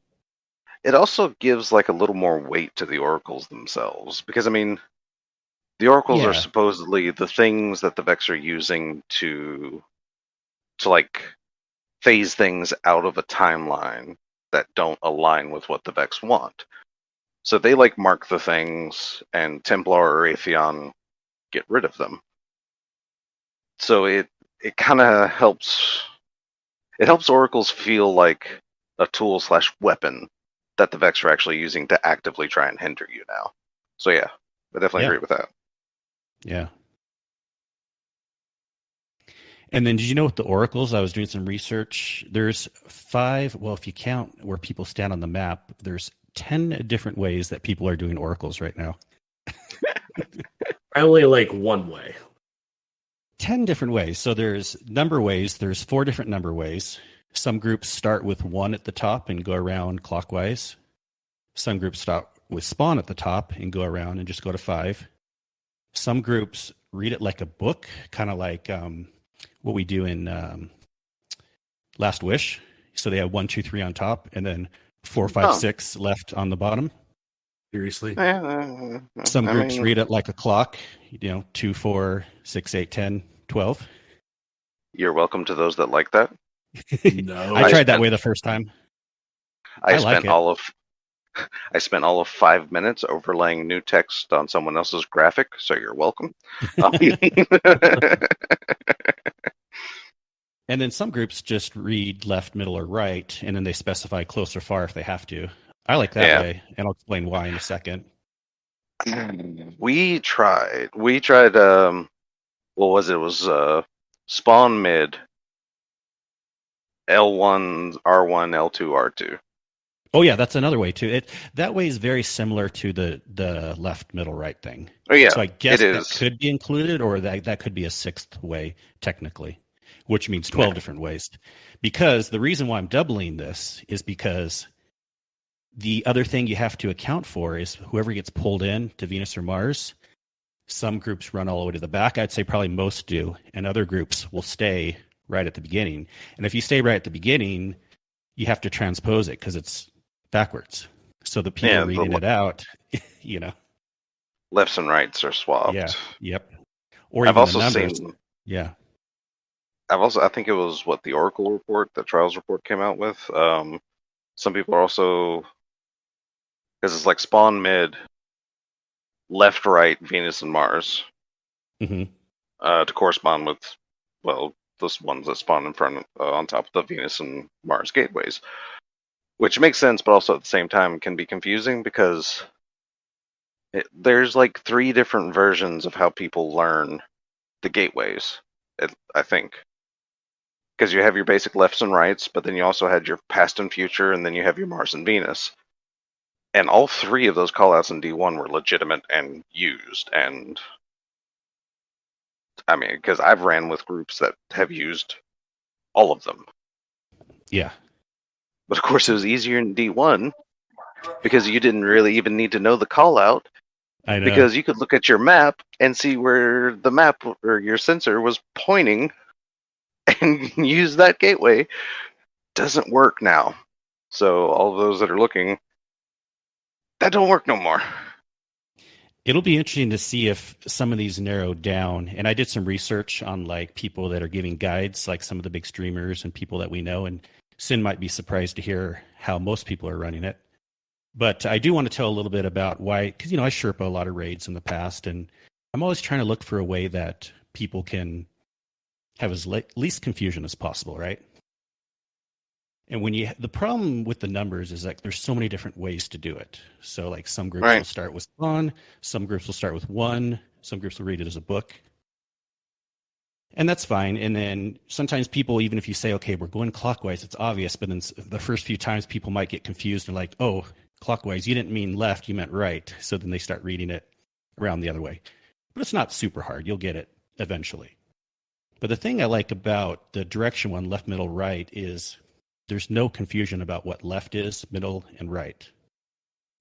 It also gives like a little more weight to the oracles themselves because I mean, the oracles are supposedly the things that the Vex are using to like phase things out of a timeline that don't align with what the Vex want. So they like mark the things, and Templar or Atheon get rid of them. So it kind of helps. It helps oracles feel like a tool / weapon that the Vex are actually using to actively try and hinder you now. So yeah, I definitely agree with that. Yeah. And then did you know with the oracles, I was doing some research, there's 5, well, if you count where people stand on the map, there's 10 different ways that people are doing oracles right now. I only like one way. 10 different ways. So there's number ways. There's 4 different number ways. Some groups start with 1 at the top and go around clockwise. Some groups start with spawn at the top and go around and just go to 5. Some groups read it like a book, kind of like what we do in Last Wish. So they have 1, 2, 3 on top, and then 4, 5, 6 left on the bottom. Seriously? Some groups read it like a clock, 2, 4, 6, 8, 10, 12. You're welcome to those that like that. No. I tried that way the first time. I spent all of 5 minutes overlaying new text on someone else's graphic, so you're welcome. And then some groups just read left, middle, or right, and then they specify close or far if they have to. I like that way, and I'll explain why in a second. We tried. What was it? It was spawn mid, L1, R1, L2, R2. Oh yeah, that's another way too. That way is very similar to the left, middle, right thing. Oh yeah, so I guess that could be included, or that could be a 6th way technically. which means 12 different ways. Because the reason why I'm doubling this is because the other thing you have to account for is whoever gets pulled in to Venus or Mars. Some groups run all the way to the back. I'd say probably most do. And other groups will stay right at the beginning. And if you stay right at the beginning, you have to transpose it because it's backwards. So the people reading it out, you know. Lefts and rights are swapped. Yeah. Yep. Or I've even also the numbers. seen. Yeah. I think it was the Oracle report, the Trials report came out with. Some people are also, because it's like spawn mid, left, right, Venus and Mars, to correspond with, those ones that spawn in front on top of the Venus and Mars gateways, which makes sense, but also at the same time can be confusing because there's like 3 different versions of how people learn the gateways, I think. Because you have your basic lefts and rights, but then you also had your past and future, and then you have your Mars and Venus. And all 3 of those callouts in D1 were legitimate and used. And I mean, because I've ran with groups that have used all of them. Yeah. But of course, it was easier in D1 because you didn't really even need to know the callout. I know. Because you could look at your map and see where the map or your sensor was pointing and use that gateway. Doesn't work now. So all of those that are looking, that don't work no more. It'll be interesting to see if some of these narrow down. And I did some research on like people that are giving guides, like some of the big streamers and people that we know. And Sin might be surprised to hear how most people are running it. But I do want to tell a little bit about why, because, I Sherpa a lot of raids in the past, and I'm always trying to look for a way that people can have as least confusion as possible, right? And the problem with the numbers is like there's so many different ways to do it. So like some groups will start with spawn, some groups will start with 1, some groups will read it as a book. And that's fine. And then sometimes people, even if you say, okay, we're going clockwise, it's obvious, but then the first few times people might get confused and like, oh, clockwise, you didn't mean left, you meant right. So then they start reading it around the other way. But it's not super hard. You'll get it eventually. But the thing I like about the direction one, left, middle, right, is there's no confusion about what left is, middle, and right.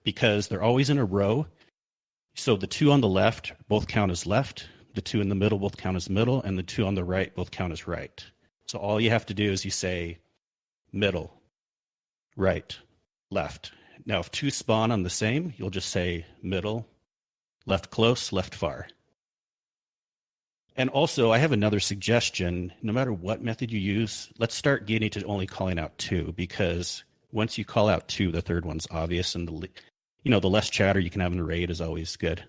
Because they're always in a row. So the 2 on the left both count as left, the 2 in the middle both count as middle, and the 2 on the right both count as right. So all you have to do is you say middle, right, left. Now, if 2 spawn on the same, you'll just say middle, left close, left far. And also, I have another suggestion. No matter what method you use, let's start getting to only calling out 2, because once you call out 2, the third one's obvious, and the less chatter you can have in a raid is always good.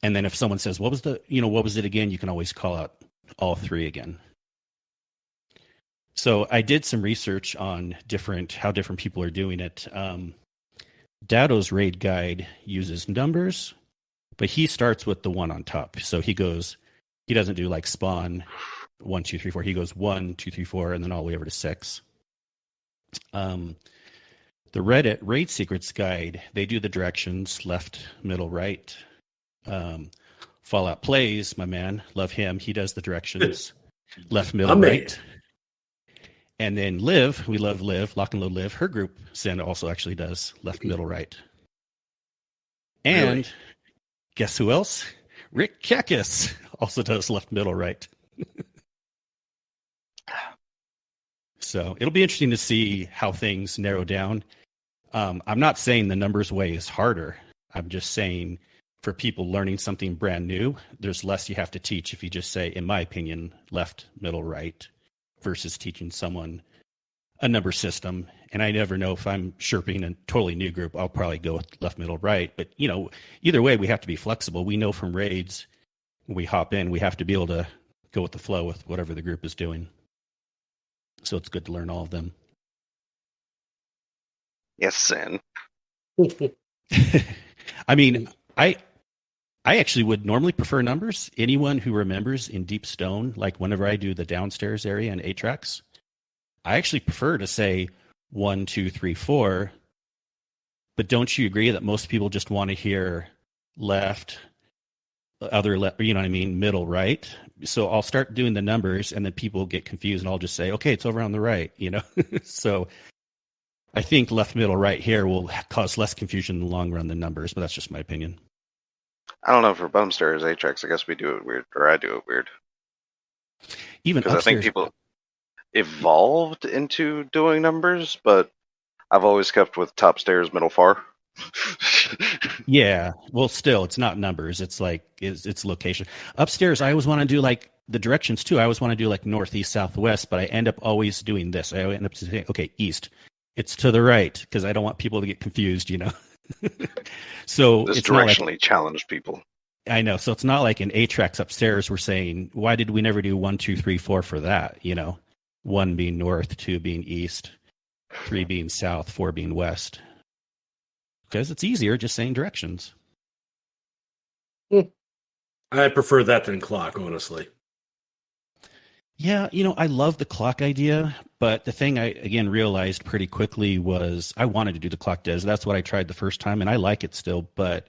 And then if someone says, what was it again? You can always call out all 3 again. So I did some research on how different people are doing it. Dado's raid guide uses numbers, but he starts with the 1 on top. So he doesn't do like spawn 1, 2, 3, 4. He goes 1, 2, 3, 4, and then all the way over to 6. The Reddit Raid Secrets guide, they do the directions, left, middle, right. Fallout Plays, my man, love him. He does the directions, left, middle, right. And then Liv, we love Liv, Lock and Load Liv. Her group, Sin, also actually does left, middle, right. And guess who else? Rick Kekis also does left, middle, right. So it'll be interesting to see how things narrow down. I'm not saying the numbers way is harder. I'm just saying for people learning something brand new, there's less you have to teach if you just say, in my opinion, left, middle, right, versus teaching someone a number system. And I never know if I'm Sherping a totally new group, I'll probably go with left, middle, right. But, either way, we have to be flexible. We know from raids, when we hop in, we have to be able to go with the flow with whatever the group is doing. So it's good to learn all of them. Yes, Sin. I mean, I actually would normally prefer numbers. Anyone who remembers in Deep Stone, like whenever I do the downstairs area and 8 tracks, I actually prefer to say 1, 2, 3, 4. But don't you agree that most people just want to hear left, you know what I mean, middle right. So I'll start doing the numbers, and then people get confused, and I'll just say, okay, it's over on the right, you know. So I think left, middle, right here will cause less confusion in the long run than numbers, but that's just my opinion. I don't know, for bottom stairs, Ajax, I guess we do it weird, or I do it weird. Even Because I think upstairs, people evolved into doing numbers, but I've always kept with top stairs, middle far. yeah. Well, still, it's not numbers. It's like it's location. Upstairs, I always want to do like the directions too. I always want to do like northeast, southwest, but I end up always doing this. I end up saying, okay, east. It's to the right because I don't want people to get confused, you know. So This it's not like, directionally challenged people. I know. So it's not like in A-Tracks upstairs we're saying, why did we never do 1, 2, 3, 4 for that? You know, 1 being north, 2 being east, 3 being south, 4 being west. Because it's easier just saying directions. I prefer that than clock, honestly. Yeah, you know, I love the clock idea, but the thing I, again, realized pretty quickly was I wanted to do the clock des. That's what I tried the first time, and I like it still, but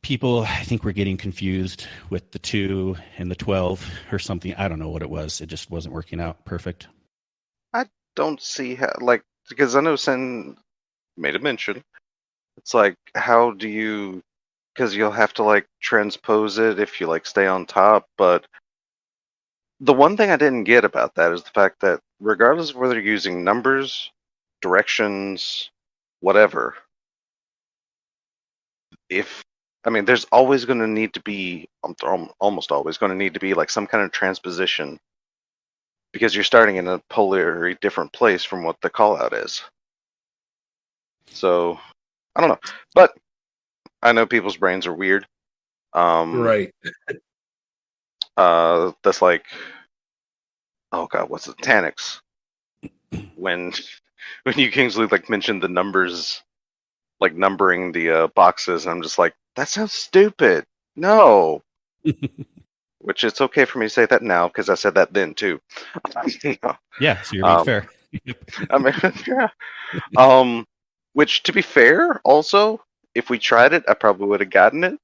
people, I think, were getting confused with the 2 and the 12 or something. I don't know what it was. It just wasn't working out perfect. I don't see how, like, because I know Sen made a mention. It's like, how do you, because you'll have to, like, transpose it if you, like, stay on top, but the one thing I didn't get about that is the fact that regardless of whether you're using numbers, directions, whatever, there's always going to need to be, almost always going to need to be like some kind of transposition because you're starting in a polarly different place from what the call out is. So, I don't know. But I know people's brains are weird. Right. That's like, oh god, what's it? Tanix. When you Kingsley like mentioned the numbers, like numbering the boxes, I'm just like, that sounds stupid. No. Which it's okay for me to say that now because I said that then too. Yeah, so you're being fair. I mean, yeah. Which, to be fair, also, if we tried it, I probably would have gotten it.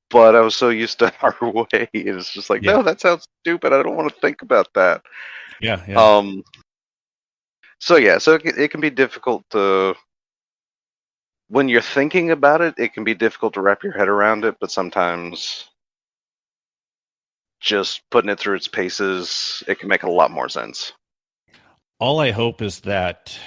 But I was so used to our way, it's just like, no, that sounds stupid. I don't want to think about that. Yeah, yeah. So it can be difficult to, when you're thinking about it, it can be difficult to wrap your head around it. But sometimes, just putting it through its paces, it can make a lot more sense. All I hope is that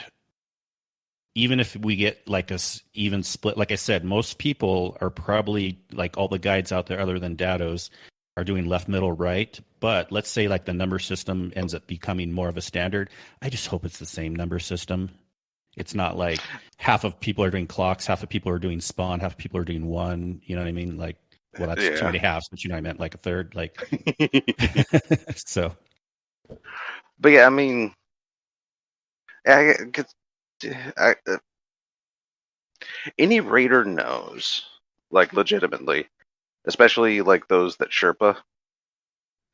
even if we get like a even split, like I said, most people are probably, like all the guides out there other than Dados, are doing left, middle, right. But let's say like the number system ends up becoming more of a standard. I just hope it's the same number system. It's not like half of people are doing clocks, half of people are doing spawn, half of people are doing 1. You know what I mean? Like, well, that's too many halves, but you know, I meant like a third. Like, so. But yeah, I mean, any raider knows, like, legitimately, especially like those that Sherpa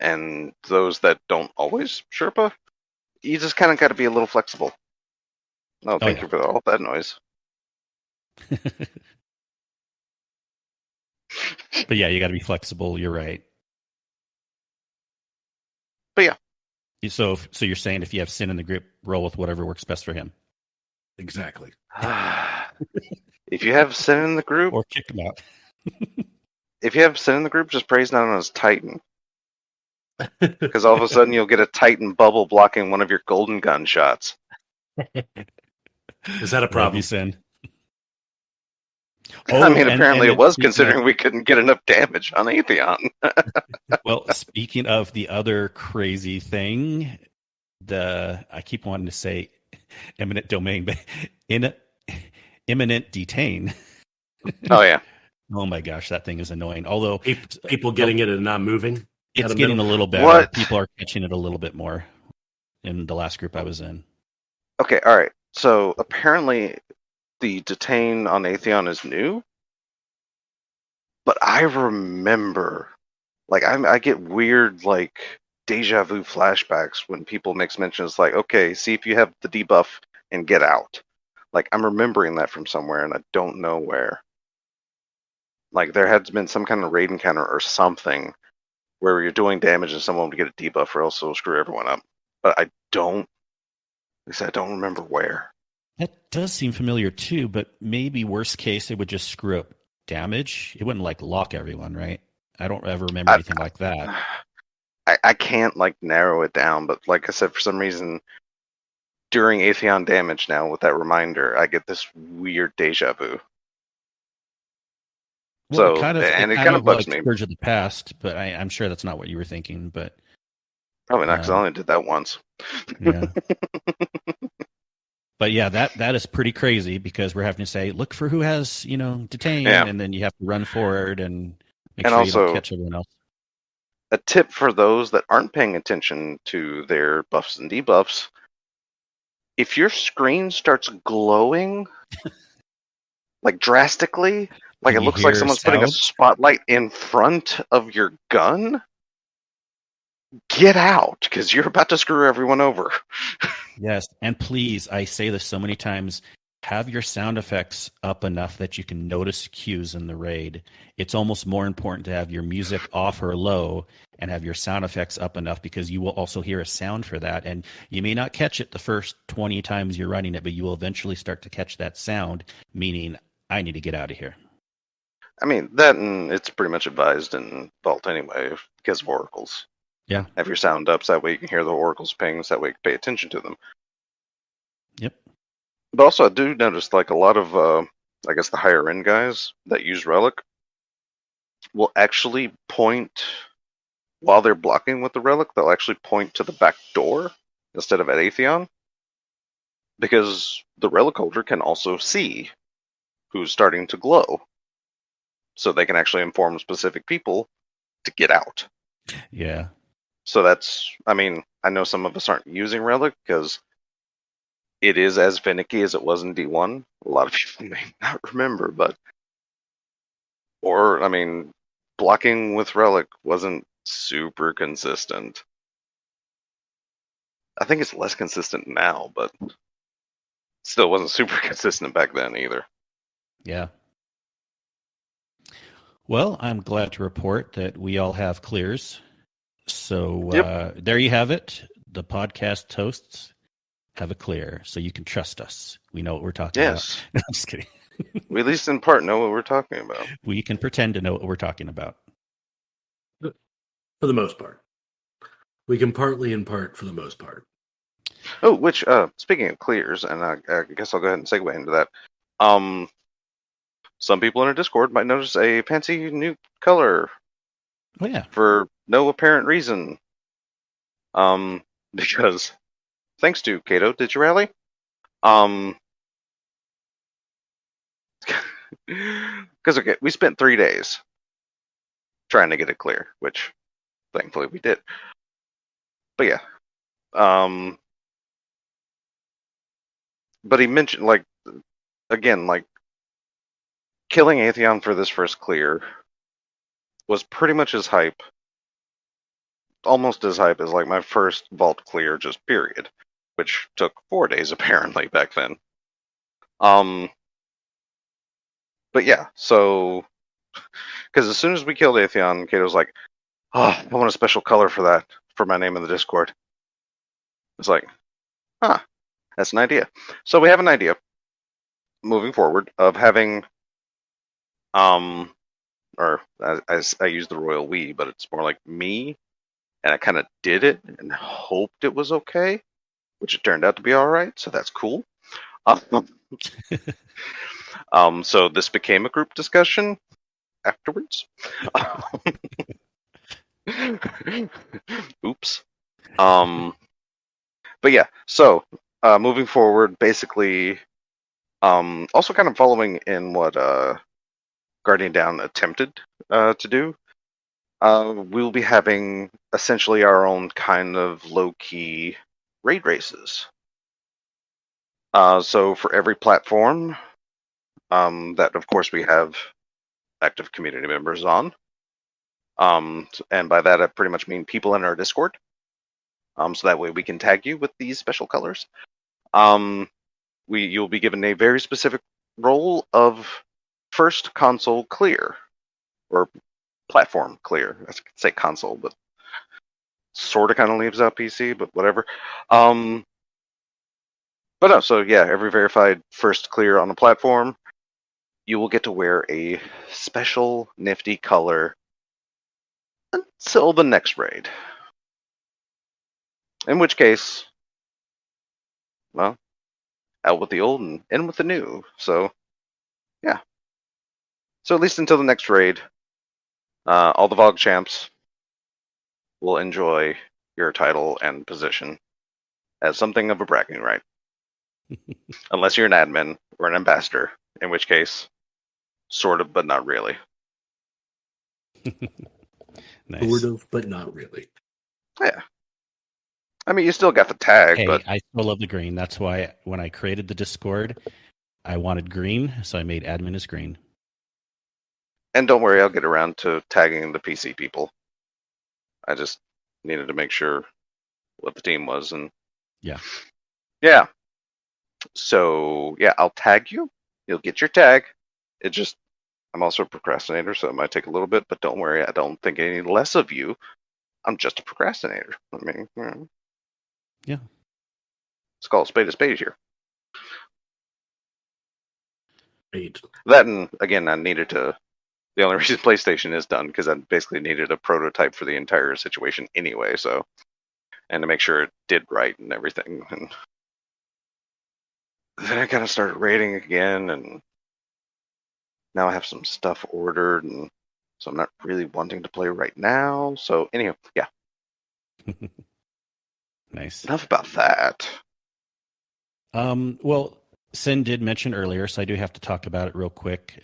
and those that don't always Sherpa. You just kind of got to be a little flexible. No, thank you for all that noise. But yeah, you got to be flexible. You're right. But yeah. So you're saying if you have Sin in the group, roll with whatever works best for him. Exactly. If you have Sin in the group, or kick him out. If you have Sin in the group, just praise not on his Titan. Because all of a sudden you'll get a Titan bubble blocking one of your golden gun shots. Is that a problem? Sin. I mean, apparently it was, considering we couldn't get enough damage on Atheon. Well, speaking of the other crazy thing, I keep wanting to say eminent domain, but imminent detain. Oh, yeah. Oh my gosh, that thing is annoying. Although people getting it and not moving. It's getting a little better. What? People are catching it a little bit more in the last group I was in. Okay, all right. So apparently the detain on Atheon is new, but I remember, like, I get weird, like, deja vu flashbacks when people make mentions like, okay, see if you have the debuff and get out. Like, I'm remembering that from somewhere and I don't know where. Like there had been some kind of raid encounter or something where you're doing damage and someone would get a debuff or else it'll screw everyone up. But I don't remember where. That does seem familiar too, but maybe worst case it would just screw up damage. It wouldn't like lock everyone, right? I don't ever remember anything like that. I can't like narrow it down, but like I said, for some reason during Atheon damage now with that reminder, I get this weird deja vu. Well, So it kind of bugs like me. Scourge of the Past, but I'm sure that's not what you were thinking. But Probably not, because I only did that once. yeah. But yeah, that is pretty crazy because we're having to say, look for who has, detain, and then you have to run forward and make sure you don't catch everyone else. A tip for those that aren't paying attention to their buffs and debuffs: if your screen starts glowing, like drastically, like it looks like someone's putting a spotlight in front of your gun, get out, because you're about to screw everyone over. Yes, and please, I say this so many times, have your sound effects up enough that you can notice cues in the raid. It's almost more important to have your music off or low and have your sound effects up enough because you will also hear a sound for that. And you may not catch it the first 20 times you're running it, but you will eventually start to catch that sound, meaning I need to get out of here. I mean, that, and it's pretty much advised in Vault anyway because of oracles. Yeah. Have your sound up so that way you can hear the oracles pings, that way you can pay attention to them. Yep. But also, I do notice like a lot of, I guess, the higher end guys that use Relic will actually point, while they're blocking with the Relic, they'll actually point to the back door instead of at Atheon. Because the Relic holder can also see who's starting to glow. So they can actually inform specific people to get out. Yeah. So that's, I mean, I know some of us aren't using Relic because it is as finicky as it was in D1. A lot of people may not remember, blocking with Relic wasn't super consistent. I think it's less consistent now, but still wasn't super consistent back then either. Yeah. Well, I'm glad to report that we all have clears. So there you have it. The podcast hosts have a clear, so you can trust us. We know what we're talking about. No, I'm just kidding. We at least in part know what we're talking about. We can pretend to know what we're talking about. For the most part. We can partly impart for the most part. Oh, which, speaking of clears, and I guess I'll go ahead and segue into that. Some people in our Discord might notice a fancy new color. Oh, yeah. For no apparent reason. Because, thanks to Kato, did you rally? Because, okay, we spent 3 days trying to get it clear, which thankfully we did. But yeah. But he mentioned, like, again, like, killing Atheon for this first clear was pretty much as hype, almost as hype as, like, my first vault clear, just period, which took 4 days, apparently, back then. But yeah, so, because as soon as we killed Atheon, Kato's like, oh, I want a special color for that, for my name in the Discord. It's like, that's an idea. So we have an idea, moving forward, of having, or as I use the royal we, but it's more like me, and I kind of did it and hoped it was okay, which it turned out to be all right, so that's cool. So this became a group discussion afterwards. Oops. But yeah, so moving forward, basically, also kind of following in what Guardian Down attempted to do, we'll be having essentially our own kind of low-key raid races. So for every platform that, of course, we have active community members on, and by that I pretty much mean people in our Discord, so that way we can tag you with these special colors. You'll be given a very specific role of first console clear. or platform clear. I could say console, but sort of kind of leaves out PC, but whatever. But no, so yeah, every verified first clear on a platform, you will get to wear a special nifty color until the next raid. In which case, well, out with the old and in with the new. So, yeah. So at least until the next raid, all the VOG champs will enjoy your title and position as something of a bragging right. Unless you're an admin or an ambassador, in which case, sort of, but not really. Nice. Sort of, but not really. Yeah. I mean, you still got the tag, Hey, but I still love the green. That's why when I created the Discord, I wanted green, so I made admin as green. and don't worry, I'll get around to tagging the PC people. I just needed to make sure what the team was, and Yeah. yeah. So yeah, I'll tag you. You'll get your tag. It just I'm also a procrastinator, so it might take a little bit, but don't worry, I don't think any less of you. I'm just a procrastinator. I mean, Yeah. Let's call a spade here. Eight. That and again, I needed to. The only reason PlayStation is done because I basically needed a prototype for the entire situation anyway. So, and to make sure it did right and everything, and then I kind of started rating again, and now I have some stuff ordered, and so I'm not really wanting to play right now. So, anyhow, yeah. Nice. Enough about that. Well, Sin did mention earlier, so I do have to talk about it real quick.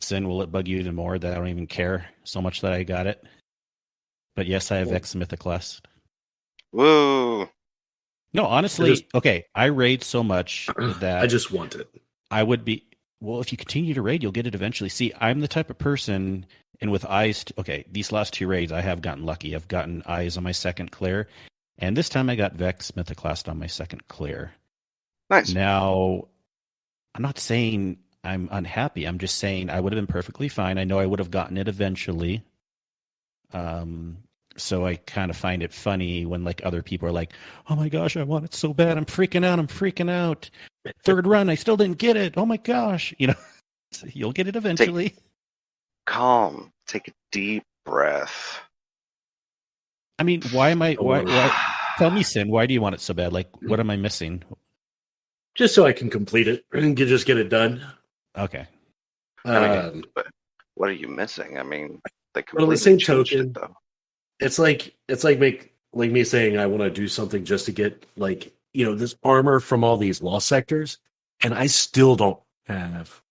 Sin, will it bug you even more that I don't even care so much that I got it? But yes, I have Vex Mythoclast. Woo! No, honestly, okay, I raid so much that I just want it. I would be, well, if you continue to raid, you'll get it eventually. See, I'm the type of person, and with eyes, okay, these last two raids, I have gotten lucky. I've gotten eyes on my second clear, and this time I got Vex Mythoclast on my second clear. Nice. Now, I'm not saying I'm unhappy. I'm just saying I would have been perfectly fine. I know I would have gotten it eventually. So I kind of find it funny when like other people are like, "Oh my gosh, I want it so bad. I'm freaking out. I'm freaking out. Third run, I still didn't get it. Oh my gosh." You know, you'll get it eventually. Calm. Take a deep breath. I mean, why am I? Why? Tell me, Sin. Why do you want it so bad? Like, what am I missing? Just so I can complete it and just get it done. Okay. I mean, but what are you missing? I mean, they completely on the same changed token, it, though. it's like me saying I want to do something just to get like this armor from all these lost sectors, and I still don't have.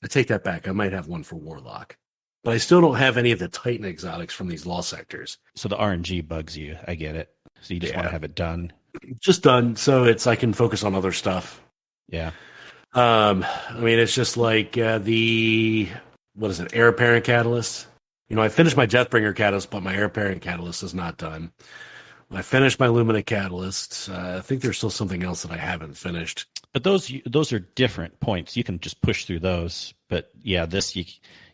I take that back. I might have one for Warlock, but I still don't have any of the Titan exotics from these lost sectors. So the RNG bugs you. I get it. So you just want to have it done. Just done, so I can focus on other stuff. Yeah. I mean, it's just like the what is it? Air Apparent Catalyst. I finished my Deathbringer Catalyst, but my Air Apparent Catalyst is not done. I finished my Lumina Catalyst. I think there's still something else that I haven't finished. But those are different points. You can just push through those. But yeah, this you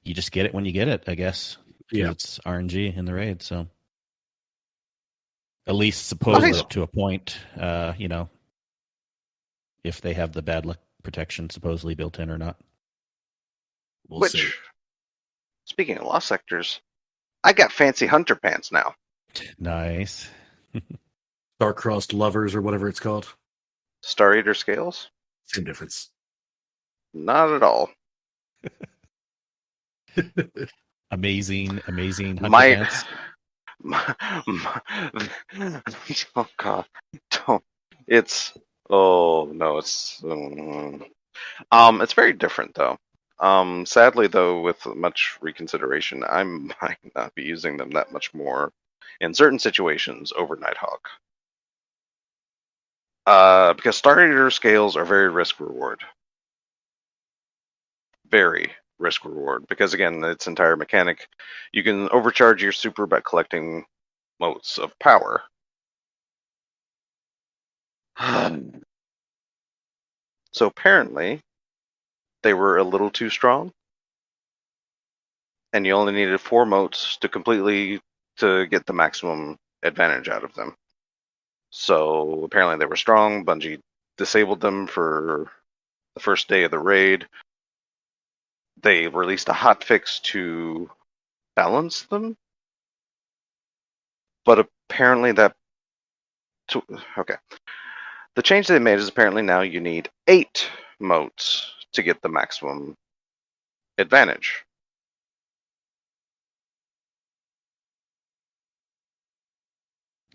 just get it when you get it, I guess. Yeah, it's RNG in the raid, so at least supposedly Nice. up to a point. If they have the bad luck protection supposedly built in or not. we'll see. Speaking of lost sectors, I got fancy hunter pants now. Nice. Star-crossed lovers or whatever it's called. Star Eater scales? Same difference. Not at all. Amazing hunter My- pants. Oh god, don't. It's it's very different though. Sadly though, with much reconsideration, I might not be using them that much more in certain situations over Nighthawk. Because Star Eater scales are very risk reward. Very risk reward. Because again, its entire mechanic, you can overcharge your super by collecting motes of power. So apparently, they were a little too strong. and you only needed 4 motes to get the maximum advantage out of them. So apparently they were strong. Bungie disabled them for the first day of the raid. They released a hotfix to balance them, but apparently okay. The change they made is apparently now you need 8 motes to get the maximum advantage.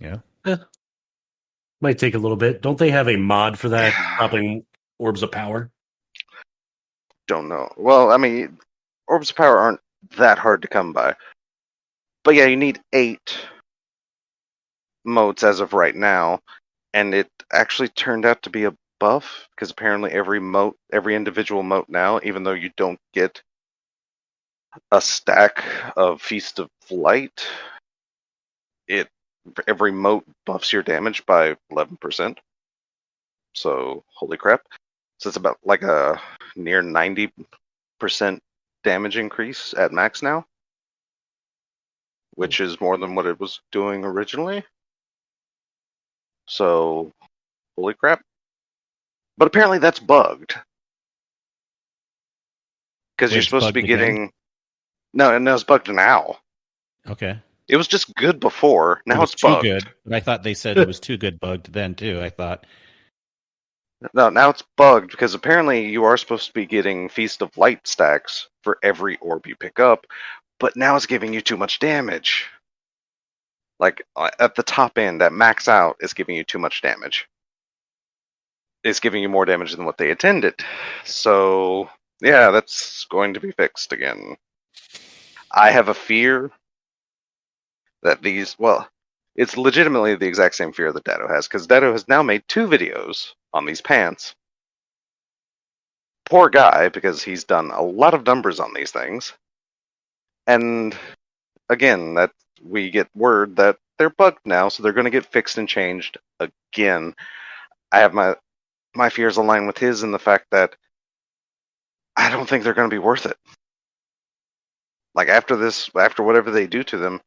Yeah. Might take a little bit. Don't they have a mod for that, dropping orbs of power? Don't know. Well, I mean, orbs of power aren't that hard to come by. But yeah, you need 8 motes as of right now, and it actually turned out to be a buff, because apparently every individual mote now, even though you don't get a stack of Feast of Light, every mote buffs your damage by 11%. So, holy crap. So it's about like a near 90% damage increase at max now, which is more than what it was doing originally. So, holy crap. But apparently that's bugged. Because you're supposed to be getting... No, it's bugged now. Okay. It was just good before. Now it's bugged. Too good. But I thought they said it was too good bugged then, too. I thought... No, now it's bugged because apparently you are supposed to be getting Feast of Light stacks for every orb you pick up, but now it's giving you too much damage. Like, at the top end, at max out, it's giving you too much damage. It's giving you more damage than what they intended. So, yeah, that's going to be fixed again. I have a fear that it's legitimately the exact same fear that Datto has, because Datto has now made 2 videos on these pants. Poor guy, because he's done a lot of numbers on these things. And again, that we get word that they're bugged now, so they're going to get fixed and changed again. I have my fears align with his in the fact that I don't think they're going to be worth it. Like after whatever they do to them,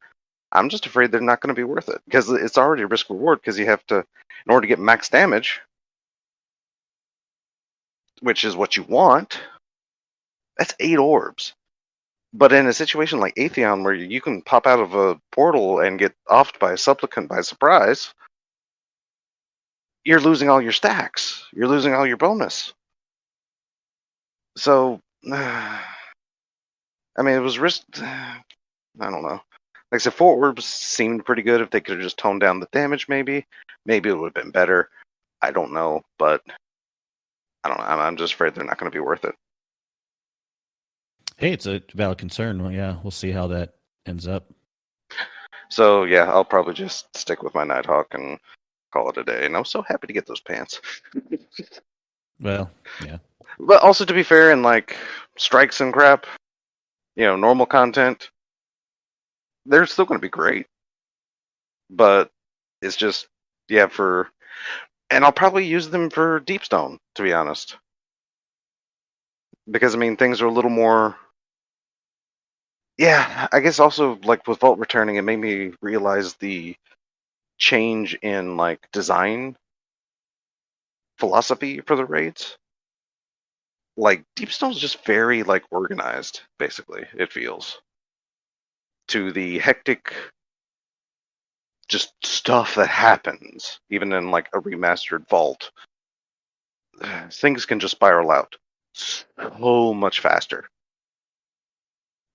I'm just afraid they're not going to be worth it, because it's already risk reward, because you have to, in order to get max damage, which is what you want, that's 8 orbs. But in a situation like Atheon, where you can pop out of a portal and get offed by a supplicant by surprise, you're losing all your stacks. You're losing all your bonus. So, I mean, it was risk... I don't know. Like I said, 4 orbs seemed pretty good. If they could have just toned down the damage, maybe it would have been better. I don't know, but I don't know. I'm just afraid they're not going to be worth it. Hey, it's a valid concern. Well, yeah, we'll see how that ends up. So, yeah, I'll probably just stick with my Nighthawk and call it a day. And I'm so happy to get those pants. Well, yeah. But also, to be fair, in like strikes and crap, normal content, they're still going to be great. But it's just, yeah, and I'll probably use them for Deepstone, to be honest. Because, I mean, things are a little more... Yeah, I guess also, like, with Vault returning, it made me realize the change in, like, design philosophy for the raids. Like, Deepstone's just very, like, organized, basically, it feels. To the hectic, just stuff that happens, even in, like, a remastered Vault. Things can just spiral out so much faster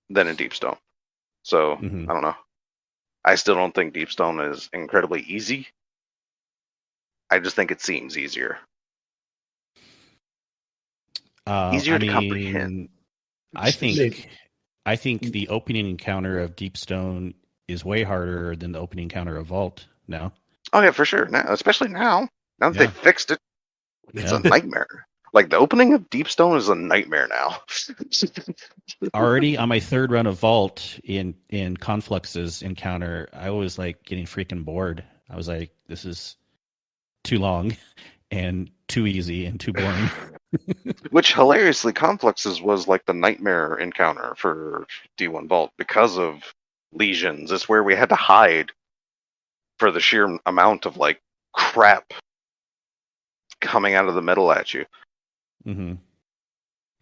than in Deepstone. So, I don't know. I still don't think Deepstone is incredibly easy. I just think it seems easier. Easier to comprehend. I think the opening encounter of Deepstone is way harder than the opening encounter of Vault now. Oh yeah, for sure. Now, especially now that they fixed it, it's a nightmare. Like, the opening of Deepstone is a nightmare now. Already on my 3rd run of Vault in Conflux's encounter, I was like getting freaking bored. I was like, this is too long. and too easy and too boring. Which hilariously, Confluxes was like the nightmare encounter for D1 Vault because of lesions. It's where we had to hide for the sheer amount of like crap coming out of the middle at you. Mm-hmm.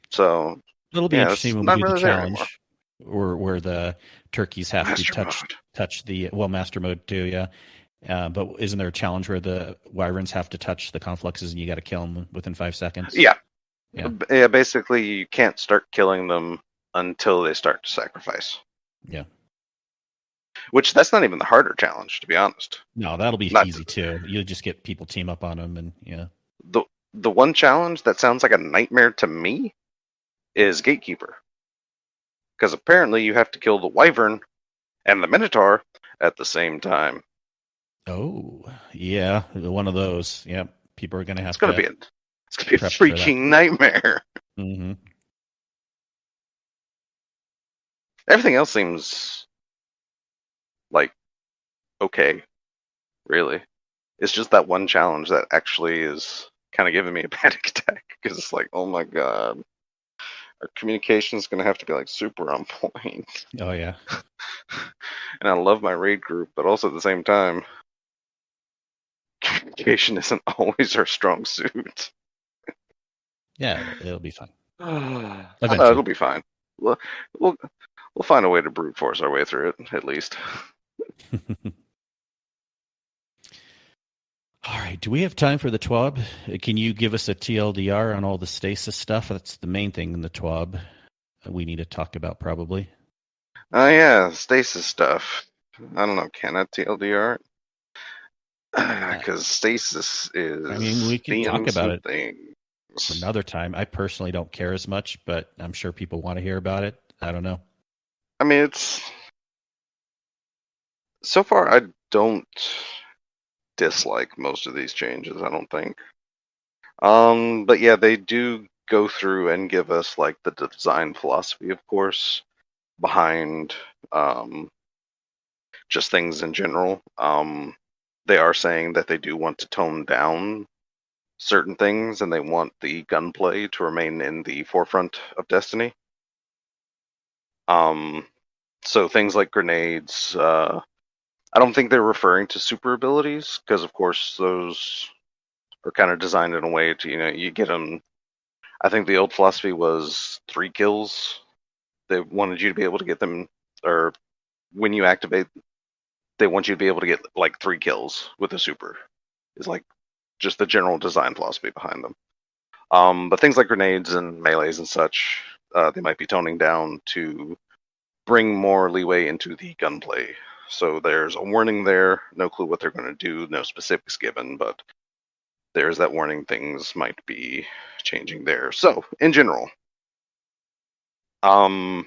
So It'll be yeah, interesting it's when we not do the really there anymore. challenge, or where the turkeys have Master to mode. touch the master mode too. Yeah. But isn't there a challenge where the wyverns have to touch the confluxes and you got to kill them within 5 seconds? Yeah. Yeah. Yeah, basically you can't start killing them until they start to sacrifice. Yeah. Which that's not even the harder challenge, to be honest. No, that'll be Not- easy too. You just get people team up on them, and yeah. The one challenge that sounds like a nightmare to me is Gatekeeper. Because apparently you have to kill the wyvern and the minotaur at the same time. Oh, yeah, one of those. Yep, people are gonna have It's gonna to. be it's gonna be a prep for that. freaking nightmare. Mm-hmm. Everything else seems like okay, really. It's just that one challenge that actually is kind of giving me a panic attack because it's like, oh my god, our communication is gonna have to be like super on point. Oh yeah. And I love my raid group, but also at the same time, communication isn't always our strong suit. Yeah, it'll be fun. No, Eventually. it'll be fine. We'll find a way to brute force our way through it, at least. All right. Do we have time for the TWAB? Can you give us a TLDR on all the stasis stuff? That's the main thing in the TWAB we need to talk about, probably. Oh yeah, stasis stuff. I don't know. Can I TLDR? Because stasis is. I mean, we can talk about it things. another time. I personally don't care as much, but I'm sure people want to hear about it. I don't know. I mean, it's. So far, I don't dislike most of these changes. I don't think. But yeah, they do go through and give us like the design philosophy, of course, behind just things in general. They are saying that they do want to tone down certain things and they want the gunplay to remain in the forefront of Destiny. So things like grenades, I don't think they're referring to super abilities because, of course, those are kind of designed in a way to, you get them. I think the old philosophy was 3 kills. They wanted you to be able to get them, or when you activate, they want you to be able to get like 3 kills with a super. Is like just the general design philosophy behind them. But things like grenades and melees and such, they might be toning down to bring more leeway into the gunplay. So there's a warning there. No clue what they're going to do. No specifics given, but there's that warning things might be changing there. So in general, for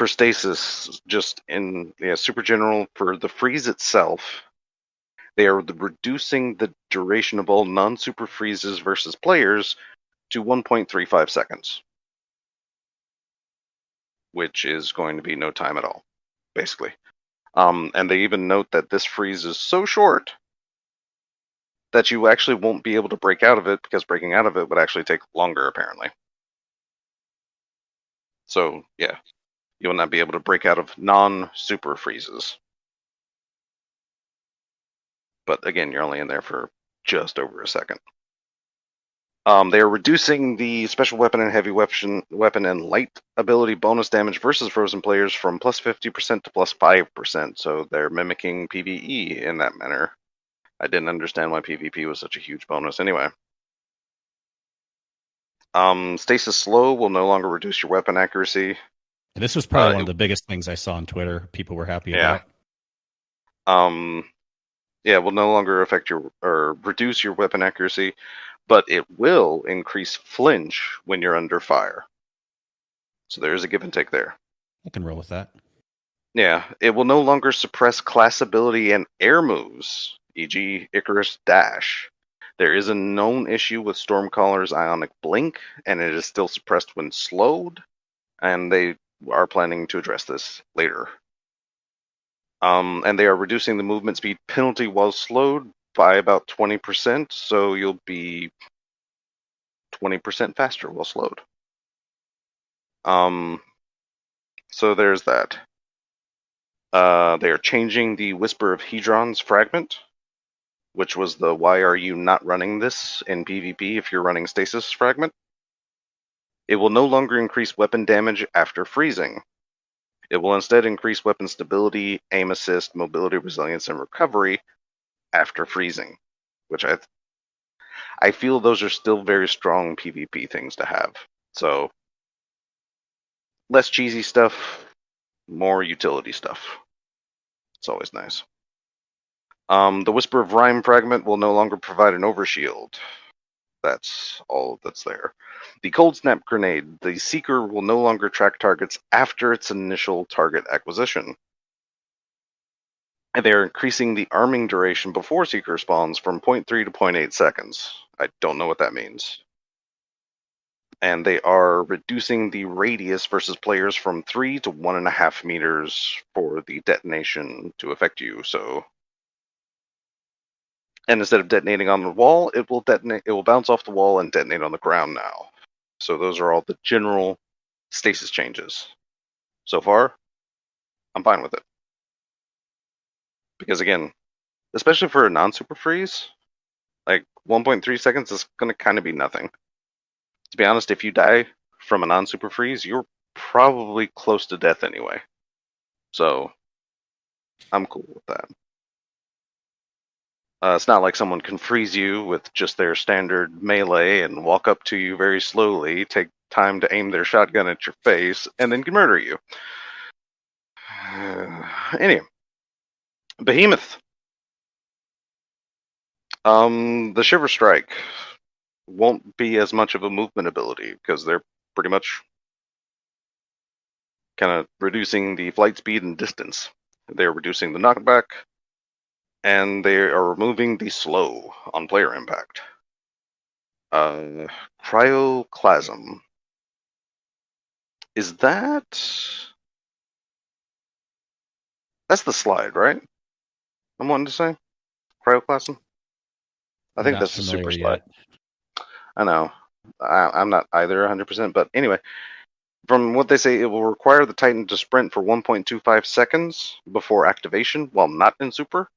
stasis, just in super general, for the freeze itself, they are reducing the duration of all non-super freezes versus players to 1.35 seconds, which is going to be no time at all, basically. And they even note that this freeze is so short that you actually won't be able to break out of it because breaking out of it would actually take longer, apparently. So, yeah, you will not be able to break out of non-super freezes. But again, you're only in there for just over a second. They are reducing the special weapon and heavy weapon and light ability bonus damage versus frozen players from plus 50% to plus 5%. So they're mimicking PvE in that manner. I didn't understand why PvP was such a huge bonus anyway. Stasis slow will no longer reduce your weapon accuracy. And this was probably one of the biggest things I saw on Twitter. People were happy about. Yeah, will no longer affect your or reduce your weapon accuracy, but it will increase flinch when you're under fire. So there is a give and take there. I can roll with that. Yeah, it will no longer suppress class ability and air moves, e.g. Icarus Dash. There is a known issue with Stormcaller's Ionic Blink, and it is still suppressed when slowed, and they are planning to address this later. And they are reducing the movement speed penalty while slowed, by about 20%, so you'll be 20% faster while slowed. So there's that. They are changing the Whisper of Hedron's fragment, which was the why are you not running this in PvP if you're running Stasis fragment. It will no longer increase weapon damage after freezing. It will instead increase weapon stability, aim assist, mobility, resilience, and recovery after freezing, which I feel those are still very strong PvP things to have. So less cheesy stuff, more utility stuff. It's always nice. The Whisper of Rhyme fragment will no longer provide an overshield. That's all that's there. The Cold Snap grenade. The Seeker will no longer track targets after its initial target acquisition. And they're increasing the arming duration before Seeker spawns from 0.3 to 0.8 seconds. I don't know what that means. And they are reducing the radius versus players from 3 to 1.5 meters for the detonation to affect you. So, and instead of detonating on the wall, it will detonate. It will bounce off the wall and detonate on the ground now. So those are all the general stasis changes. So far, I'm fine with it. Because again, especially for a non-super freeze, like 1.3 seconds is going to kind of be nothing. To be honest, if you die from a non-super freeze, you're probably close to death anyway. So, I'm cool with that. It's not like someone can freeze you with just their standard melee and walk up to you very slowly, take time to aim their shotgun at your face, and then can murder you. Anyway, Behemoth. The Shiver Strike won't be as much of a movement ability because they're pretty much kind of reducing the flight speed and distance. They're reducing the knockback, and they are removing the slow on player impact. Cryoclasm. Is that's the slide, right? I'm wanting to say Cryoclasm. I think that's the super slide. I know. I'm not either 100%, but anyway, from what they say, it will require the Titan to sprint for 1.25 seconds before activation while not in super,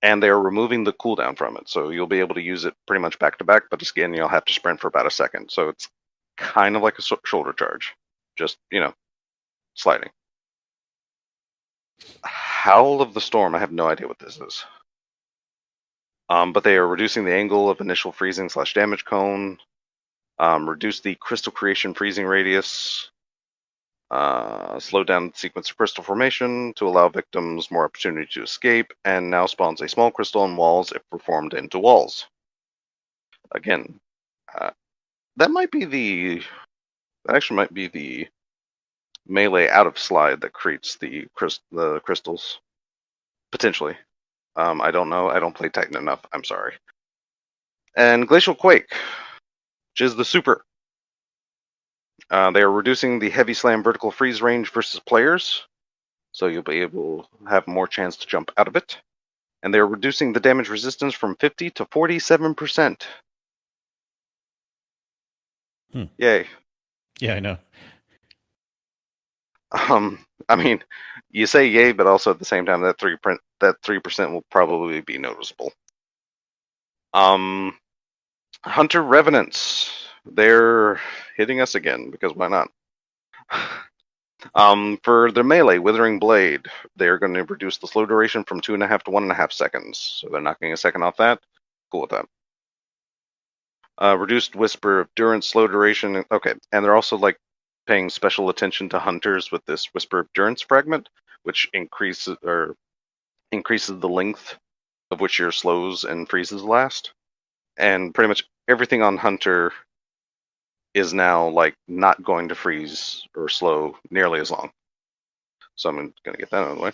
and they are removing the cooldown from it. So you'll be able to use it pretty much back to back, but again, you'll have to sprint for about a second. So it's kind of like a shoulder charge, just, sliding. Howl of the Storm, I have no idea what this is. But they are reducing the angle of initial freezing / damage cone, reduce the crystal creation freezing radius, slow down the sequence of crystal formation to allow victims more opportunity to escape, and now spawns a small crystal on walls if performed into walls. Again, that actually might be the melee out of slide that creates the crystals, potentially. I don't know. I don't play Titan enough. I'm sorry. And Glacial Quake, which is the super. They are reducing the heavy slam vertical freeze range versus players, so you'll be able to have more chance to jump out of it. And they are reducing the damage resistance from 50 to 47%. Yay. Yeah, I know. I mean, you say yay, but also at the same time, that 3% will probably be noticeable. Hunter Revenants. They're hitting us again, because why not? For their melee, Withering Blade, they're going to reduce the slow duration from 2.5 to 1.5 seconds. So they're knocking a second off that. Cool with that. Reduced Whisper of Durance, slow duration. Okay, and they're also paying special attention to hunters with this Whisper of Durance fragment, which increases the length of which your slows and freezes last. And pretty much everything on Hunter is now not going to freeze or slow nearly as long. So I'm going to get that out of the way.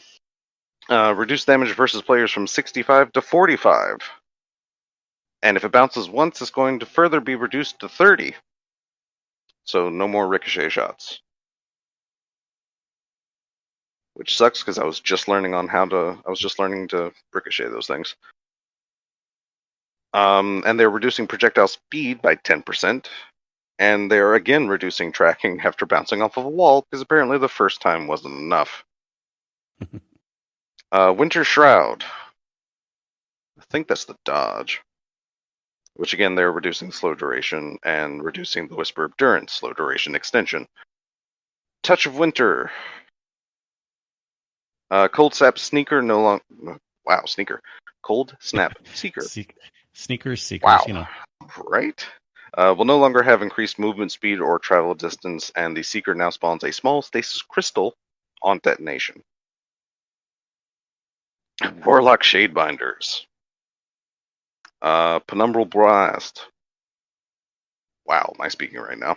Reduce damage versus players from 65 to 45. And if it bounces once, it's going to further be reduced to 30. So no more ricochet shots. Which sucks because I was just learning to ricochet those things. And they're reducing projectile speed by 10%. And they're again reducing tracking after bouncing off of a wall, because apparently the first time wasn't enough. Winter Shroud. I think that's the dodge. Which again, they're reducing slow duration and reducing the Whisper of Durance slow duration extension. Touch of Winter. Cold Snap Sneaker no longer. Wow, Sneaker. Cold Snap Seeker. Sneakers, seekers, Wow. you know. Right? Will no longer have increased movement speed or travel distance, and the Seeker now spawns a small stasis crystal on detonation. Warlock Shadebinders. Penumbral Blast. Wow, am I speaking right now?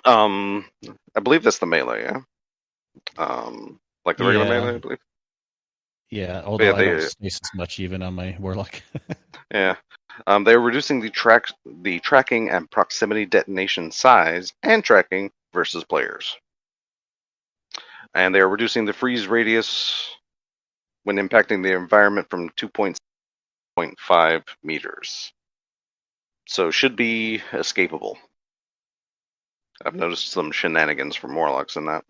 I believe that's the melee, yeah? Like the regular melee, I believe. Yeah, although I don't stasis much even on my Warlock. Yeah. They're reducing the tracking and proximity detonation size and tracking versus players. And they're reducing the freeze radius when impacting the environment from 2.5 meters. So should be escapable. I've noticed some shenanigans from Warlocks in that.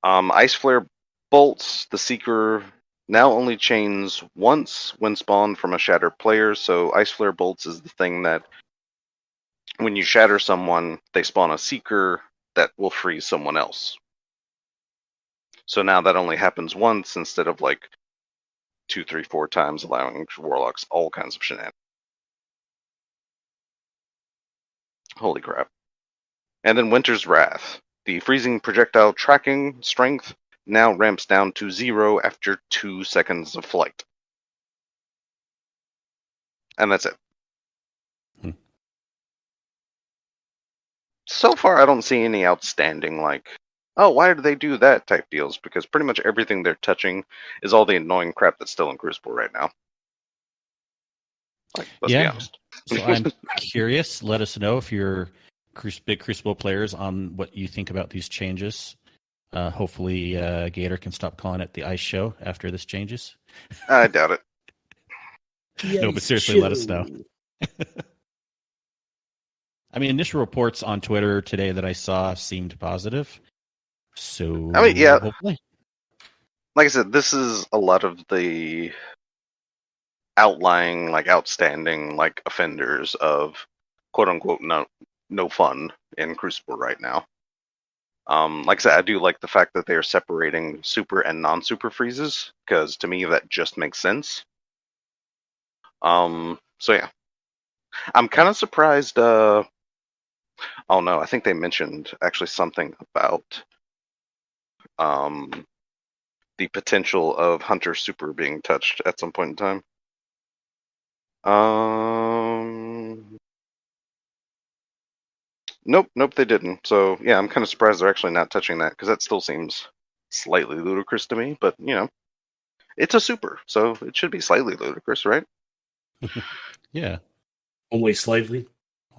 Ice Flare Bolts, the Seeker now only chains once when spawned from a shattered player, so Ice Flare Bolts is the thing that when you shatter someone, they spawn a Seeker that will freeze someone else. So now that only happens once instead of like 2, 3, 4 times, allowing Warlocks all kinds of shenanigans. Holy crap. And then Winter's Wrath. The freezing projectile tracking strength now ramps down to 0 after 2 seconds of flight. And that's it. So far, I don't see any outstanding, like, oh, why did they do that type deals? Because pretty much everything they're touching is all the annoying crap that's still in Crucible right now. Like, let's be honest. So I'm curious. Let us know if you're big Crucible players on what you think about these changes. Hopefully, Gator can stop calling it the Ice Show after this changes. I doubt it. No, but seriously, let us know. I mean, initial reports on Twitter today that I saw seemed positive. So, I mean, yeah. Hopefully. Like I said, this is a lot of the outlying, like outstanding, like offenders of quote unquote no fun in Crucible right now. Like I said, I do like the fact that they are separating super and non-super freezes, because to me that just makes sense. So yeah, I'm kind of surprised. Oh no, I think they mentioned actually something about the potential of Hunter Super being touched at some point in time. Nope, they didn't. So yeah, I'm kind of surprised they're actually not touching that, because that still seems slightly ludicrous to me. But you know, it's a super, so it should be slightly ludicrous, right? Yeah, only slightly.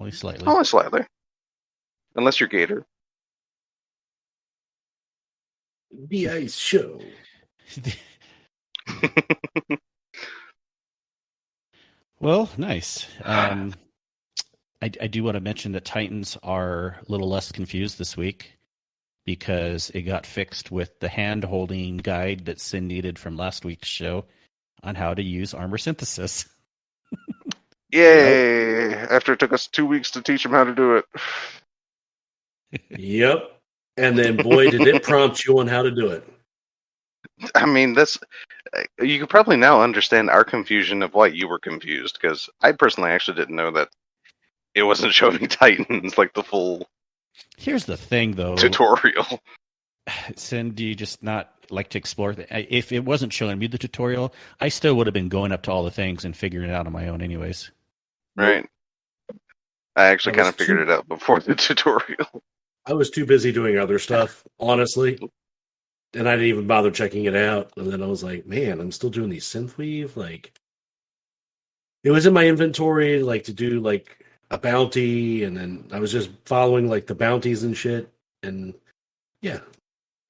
Only slightly. Only slightly, unless you're Gator. The Ice Show. Well, nice. I do want to mention that Titans are a little less confused this week because it got fixed with the hand-holding guide that Sin needed from last week's show on how to use armor synthesis. Yay! Yep. After it took us 2 weeks to teach him how to do it. Yep. And then, boy, did it prompt you on how to do it. I mean, you could probably now understand our confusion of why you were confused, because I personally actually didn't know that it wasn't showing Titans like the full. Here's the thing, though. Tutorial. Sin, do you just not like to explore? If it wasn't showing me the tutorial, I still would have been going up to all the things and figuring it out on my own anyways. Right. I actually kind of figured it out before the tutorial. I was too busy doing other stuff, honestly. And I didn't even bother checking it out. And then I was like, man, I'm still doing these synthweave. Like, it was in my inventory, like, to do, like, a bounty. And then I was just following, like, the bounties and shit. And, yeah.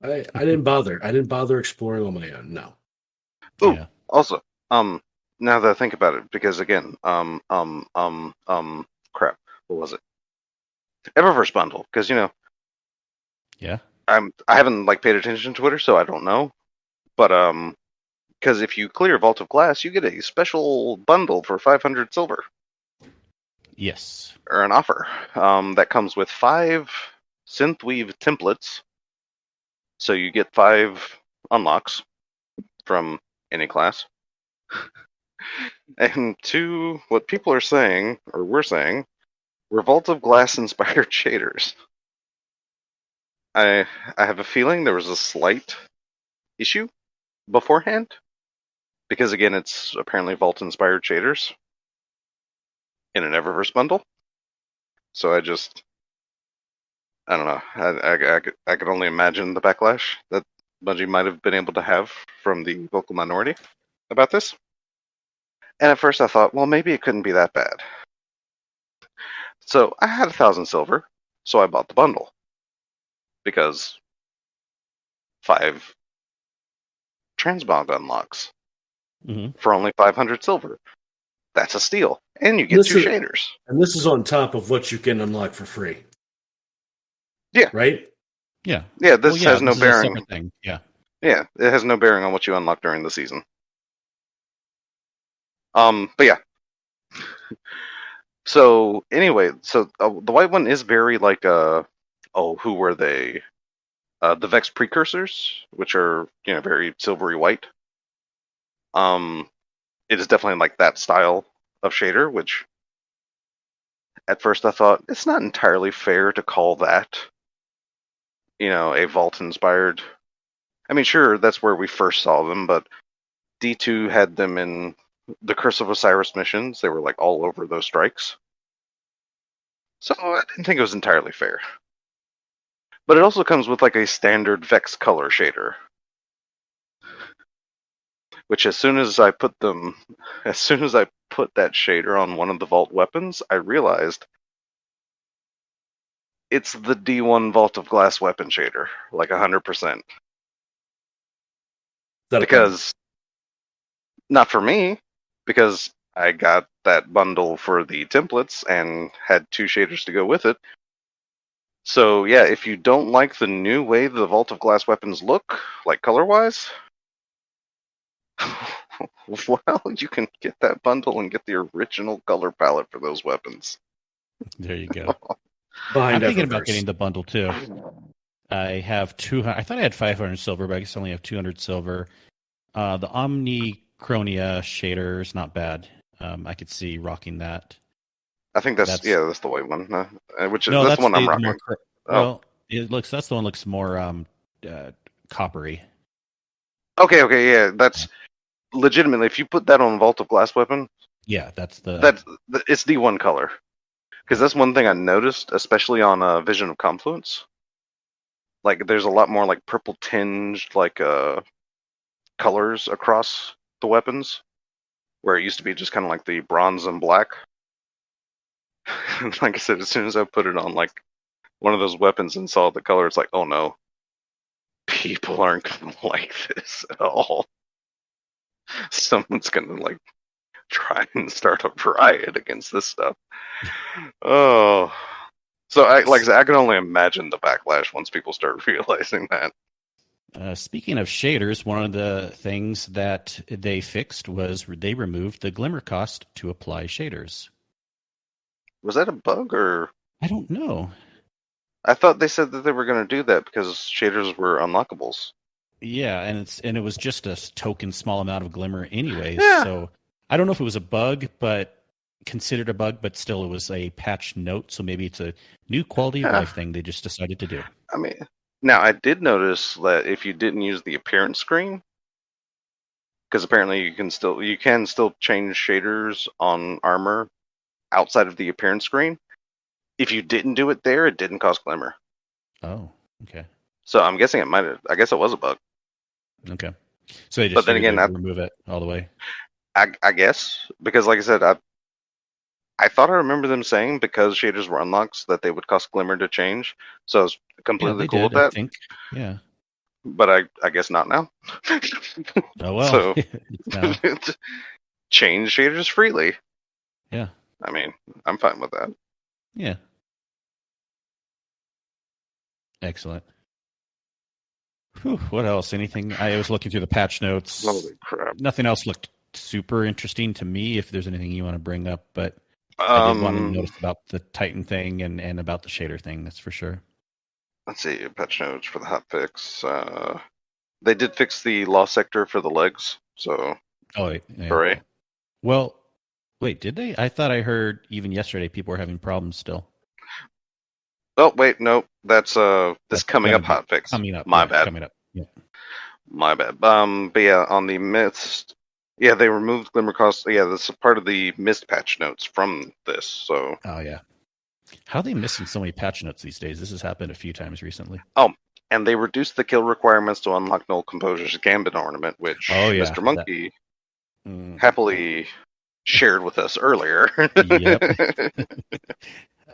I didn't bother. I didn't bother exploring on my own. No. Ooh, yeah. Also, now that I think about it, because again, crap, what was it? Eververse bundle, because Yeah. I haven't like paid attention to Twitter, so I don't know. But because if you clear Vault of Glass, you get a special bundle for 500 silver, Yes. or an offer that comes with 5 synthweave templates. So you get 5 unlocks from any class, and 2, what people are saying, or we're saying, were Vault of Glass inspired shaders. I have a feeling there was a slight issue beforehand, because again, it's apparently Vault inspired shaders in an Eververse bundle. So I don't know. I could only imagine the backlash that Bungie might have been able to have from the vocal minority about this. And at first I thought, well, maybe it couldn't be that bad. So I had 1,000 silver, so I bought the bundle. Because 5 transmog unlocks for only 500 silver. That's a steal. And you get 2 shaders. And this is on top of what you can unlock for free. Yeah. Right? Yeah. Yeah, this has no this bearing. Is a separate thing. Yeah. Yeah, it has no bearing on what you unlock during the season. But yeah. So anyway, so the white one is very like who were they? The Vex precursors, which are very silvery white. It is definitely like that style of shader, which at first I thought it's not entirely fair to call that a Vault inspired. I mean, sure, that's where we first saw them, but D2 had them in the Curse of Osiris missions. They were like all over those strikes. So I didn't think it was entirely fair. But it also comes with like a standard Vex color shader. Which as soon as I put that shader on one of the Vault weapons, I realized it's the D1 Vault of Glass weapon shader, like 100%. Because not for me, because I got that bundle for the templates and had 2 shaders to go with it. So yeah, if you don't like the new way the Vault of Glass weapons look, like color-wise, well, you can get that bundle and get the original color palette for those weapons. There you go. I'm thinking about getting the bundle too. I have 200. I thought I had 500 silver, but I guess I only have 200 silver. The Omnichronia shader is not bad. I could see rocking that. I think that's the white one. That's the one I'm rocking. Well, that's the one that looks more coppery. Okay, yeah, that's legitimately. If you put that on Vault of Glass weapon, yeah, it's D1 color. Because that's one thing I noticed, especially on Vision of Confluence. Like, there's a lot more like purple tinged like colors across the weapons, where it used to be just kind of like the bronze and black. Like I said, as soon as I put it on like one of those weapons and saw the color, it's like, oh no, people aren't gonna like this at all. Someone's gonna like try and start a riot against this stuff. Oh, so I can only imagine the backlash once people start realizing that. Speaking of shaders, one of the things that they fixed was they removed the glimmer cost to apply shaders. Was that a bug or? I don't know. I thought they said that they were going to do that because shaders were unlockables. Yeah, and it was just a token small amount of glimmer anyways. Yeah. So I don't know if it was a bug, but considered a bug, but still it was a patch note. So maybe it's a new quality of life thing they just decided to do. I mean, now I did notice that if you didn't use the appearance screen, because apparently you can still change shaders on armor outside of the appearance screen. If you didn't do it there, it didn't cost glimmer. Oh, okay. So I'm guessing I guess it was a bug. Okay. So they just remove it all the way. I guess, because like I said, I thought I remember them saying because shaders were unlocks that they would cost glimmer to change. So I was completely cool with that. I think. Yeah. But I guess not now. Oh well. So change shaders freely. Yeah. I mean, I'm fine with that. Yeah. Excellent. Whew, what else? Anything? I was looking through the patch notes. Holy crap. Nothing else looked super interesting to me. If there's anything you want to bring up, but I did want to notice about the Titan thing and about the shader thing. That's for sure. Let's see, patch notes for the hotfix. They did fix the lost sector for the legs, so yeah. hooray. Well, wait, did they? I thought I heard even yesterday people were having problems still. Oh wait, no, that's coming up hotfix. Coming up. My bad. Coming up. Yeah. My bad. But yeah, on the mist, yeah, they removed Glimmer Cost. Yeah, this is part of the mist patch notes from this. So. Oh yeah. How are they missing so many patch notes these days? This has happened a few times recently. Oh, and they reduced the kill requirements to unlock Null Composure's Gambit ornament, which Mr. Monkey happily shared with us earlier. Yep.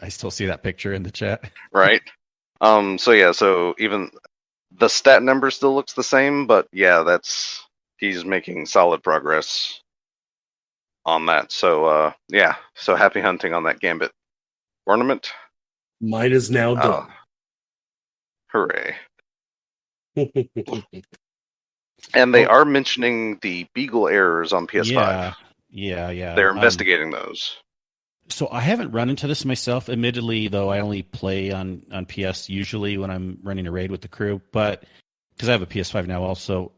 I still see that picture in the chat. Right. So even the stat number still looks the same, but yeah, he's making solid progress on that. So so happy hunting on that Gambit ornament. Mine is now done. Hooray. And they are mentioning the Beagle errors on PS5. Yeah. They're investigating those. So I haven't run into this myself. Admittedly, though, I only play on PS usually when I'm running a raid with the crew, but because I have a PS5 now also.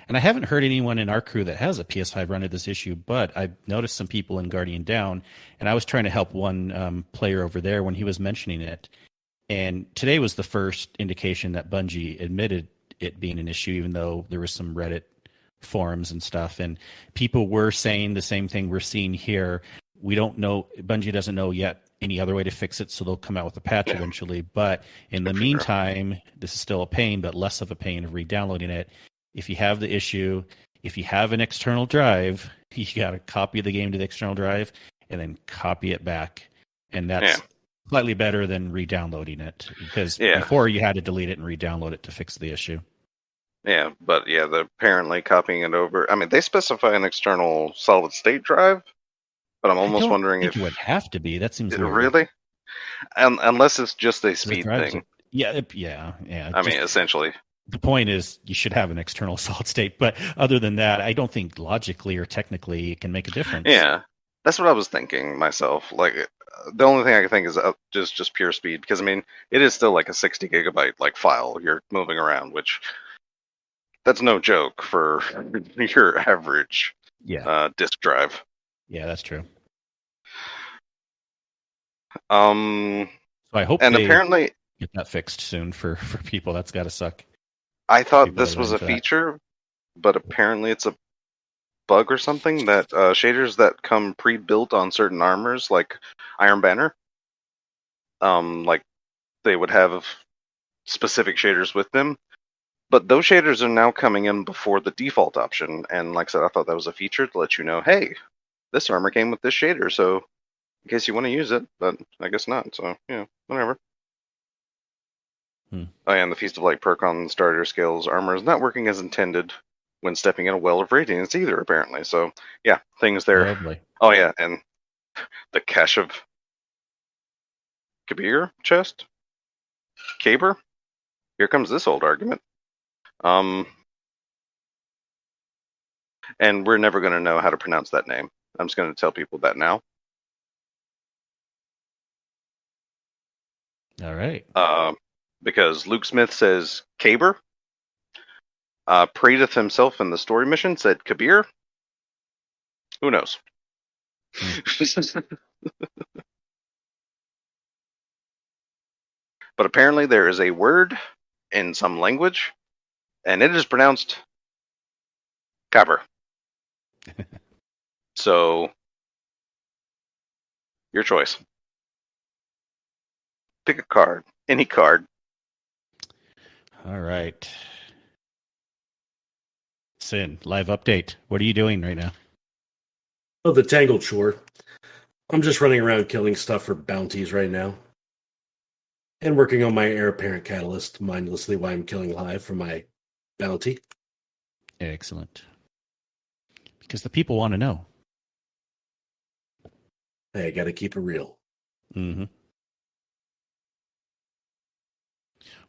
And I haven't heard anyone in our crew that has a PS5 run into this issue, but I've noticed some people in Guardian Down, and I was trying to help one player over there when he was mentioning it. And today was the first indication that Bungie admitted it being an issue, even though there was some Reddit forums and stuff, and people were saying the same thing we're seeing here. We don't know, Bungie doesn't know yet any other way to fix it, so they'll come out with a patch eventually. But in the meantime, this is still a pain, but less of a pain of re-downloading it. If you have the issue, if you have an external drive, you got to copy the game to the external drive and then copy it back. And that's slightly better than re-downloading it, because before you had to delete it and re-download it to fix the issue. Yeah, but yeah, they're apparently copying it over. I mean, they specify an external solid state drive, but I'm almost wondering if it would have to be. That seems weird. Really? Unless it's just a speed thing. Yeah. I mean, essentially. The point is you should have an external solid state, but other than that, I don't think logically or technically it can make a difference. Yeah, that's what I was thinking myself. Like, the only thing I can think is just pure speed, because I mean, it is still like a 60 gigabyte like file you're moving around, which that's no joke for your average disk drive. Yeah, that's true. So I hope apparently get that fixed soon for people. That's got to suck. I thought this was a feature, but apparently it's a bug or something that shaders that come pre-built on certain armors, like Iron Banner, like they would have specific shaders with them, but those shaders are now coming in before the default option. And like I said, I thought that was a feature to let you know, hey, this armor came with this shader, so in case you want to use it, but I guess not. So yeah, whatever. Oh yeah, and the Feast of Light perk on starter skills armor is not working as intended when stepping in a well of radiance either, apparently. So yeah, things there. Lovely. Oh yeah, and the cache of Kabir chest? Caber? Here comes this old argument. And we're never going to know how to pronounce that name. I'm just going to tell people that now. All right. Because Luke Smith says Caber. Praedyth himself in the story mission said Kabir. Who knows? But apparently there is a word in some language, and it is pronounced Caber. So, your choice. Pick a card. Any card. All right. Sin, live update. What are you doing right now? Oh, the Tangled Shore. I'm just running around killing stuff for bounties right now. And working on my Heir Apparent Catalyst mindlessly while I'm killing live for my bounty. Excellent. because the people want to know. Hey, got to keep it real. Mm-hmm.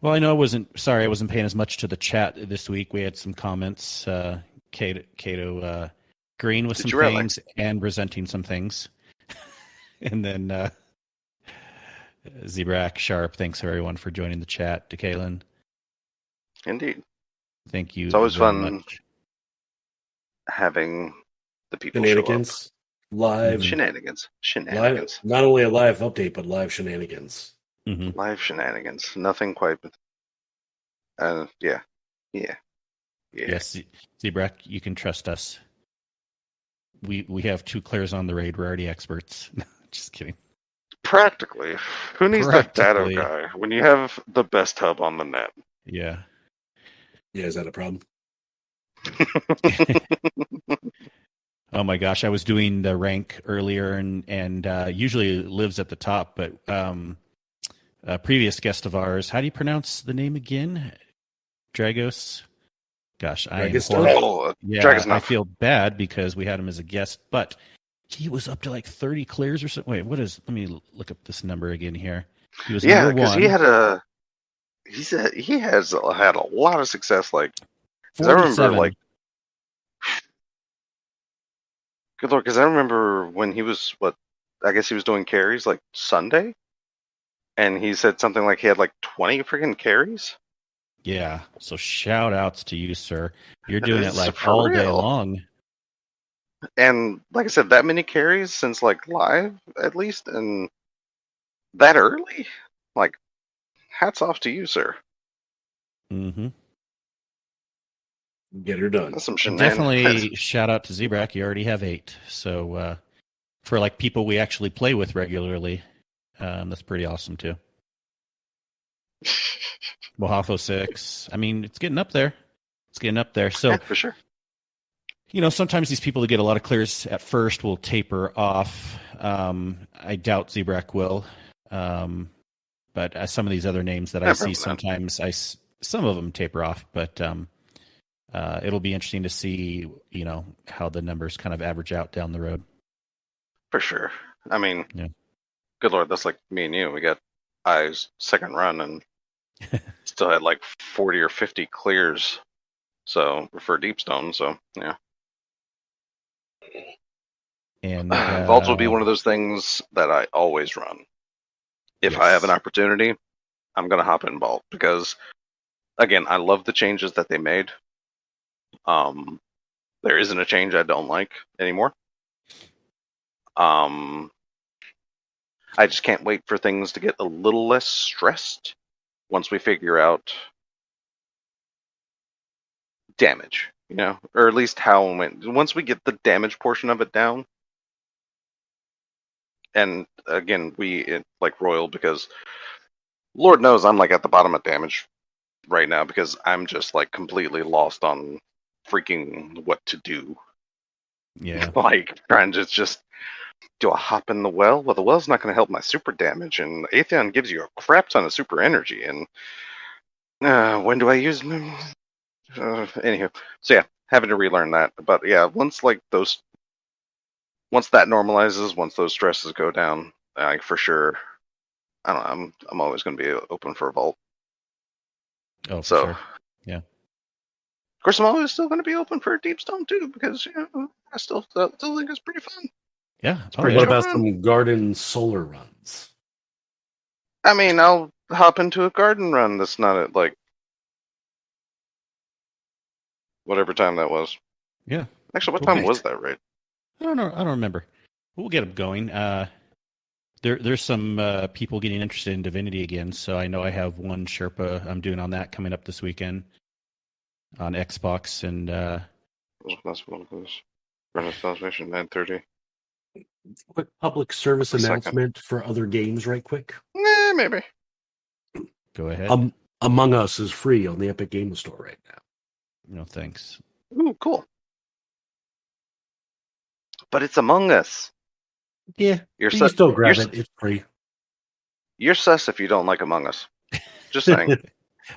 Well, I know I wasn't paying as much to the chat this week. We had some comments. Cato agreeing with some things and resenting some things. And then Zebrak Sharp, thanks everyone for joining the chat. To Kaylin. Indeed. Thank you. It's always very fun much. Having the people Shenanigans. show up. Live Shenanigans. Live, not only a live update, but live shenanigans. Mm-hmm. Live shenanigans. Nothing quite. Yeah. Yes, Zebrak, you can trust us. We have 2 clears on the raid. We're already experts. Just kidding. Practically. Who needs that data guy when you have the best hub on the net? Yeah. Yeah, is that a problem? Oh my gosh, I was doing the rank earlier, and usually it lives at the top, but a previous guest of ours, how do you pronounce the name again? Dragos? Gosh, I am horrible. Yeah, I feel bad because we had him as a guest, but he was up to like 30 clears or something. Wait, let me look up this number again here. He was number 1. He has had a lot of success. Like, 47. I remember, like, good lord, because I remember when he was I guess he was doing carries like Sunday, and he said something like he had like 20 freaking carries. Yeah, so shout outs to you, sir. You're doing it like all day long. And like I said, that many carries since like live at least, and that early, like, hats off to you, sir. Mm-hmm. Get her done. That's some shenanigans. Definitely shout out to Zebrak. You already have 8. So for like people we actually play with regularly, that's pretty awesome too. Mohafo 6. I mean, it's getting up there. So yeah, for sure. You know, sometimes these people that get a lot of clears at first will taper off. I doubt Zebrak will. But some of these other names that I see sometimes, some of them taper off. But it'll be interesting to see, you know, how the numbers kind of average out down the road. For sure. I mean, good lord, that's like me and you. We got I's second run and still had like 40 or 50 clears. So for Deepstone, so yeah. And Vault will be one of those things that I always run. If I have an opportunity, I'm gonna hop in Vault because, again, I love the changes that they made. There isn't a change I don't like anymore. I just can't wait for things to get a little less stressed once we figure out damage, you know, or at least how and when. Once we get the damage portion of it down, and again, like Royal, because Lord knows I'm like at the bottom of damage right now because I'm just like completely lost on freaking what to do. Yeah. Like trying to just, do I hop in the well? Well, the well's not going to help my super damage, and Atheon gives you a crap ton of super energy. And when do I use them? Anywho, so yeah, having to relearn that. But yeah, once that normalizes, once those stresses go down, for sure, I don't know. I'm always going to be open for a vault. Oh, for sure. Yeah. Of course, I'm always still going to be open for a Deepstone too, because I still think it's pretty fun. Yeah. What about some garden solar runs? I mean, I'll hop into a garden run that's not at like whatever time that was. Yeah. Actually, what time was that, right? I don't know. I don't remember. We'll get them going. There's some people getting interested in Divinity again, so I know I have one Sherpa I'm doing on that coming up this weekend on Xbox, and Renaissance Mission 9:30. Quick public service announcement for other games, right quick. Maybe. Go ahead. Among Us is free on the Epic Game Store right now. No thanks. Ooh, cool. But it's Among Us. Yeah, you still grab it. It's free. You're sus if you don't like Among Us. Just saying.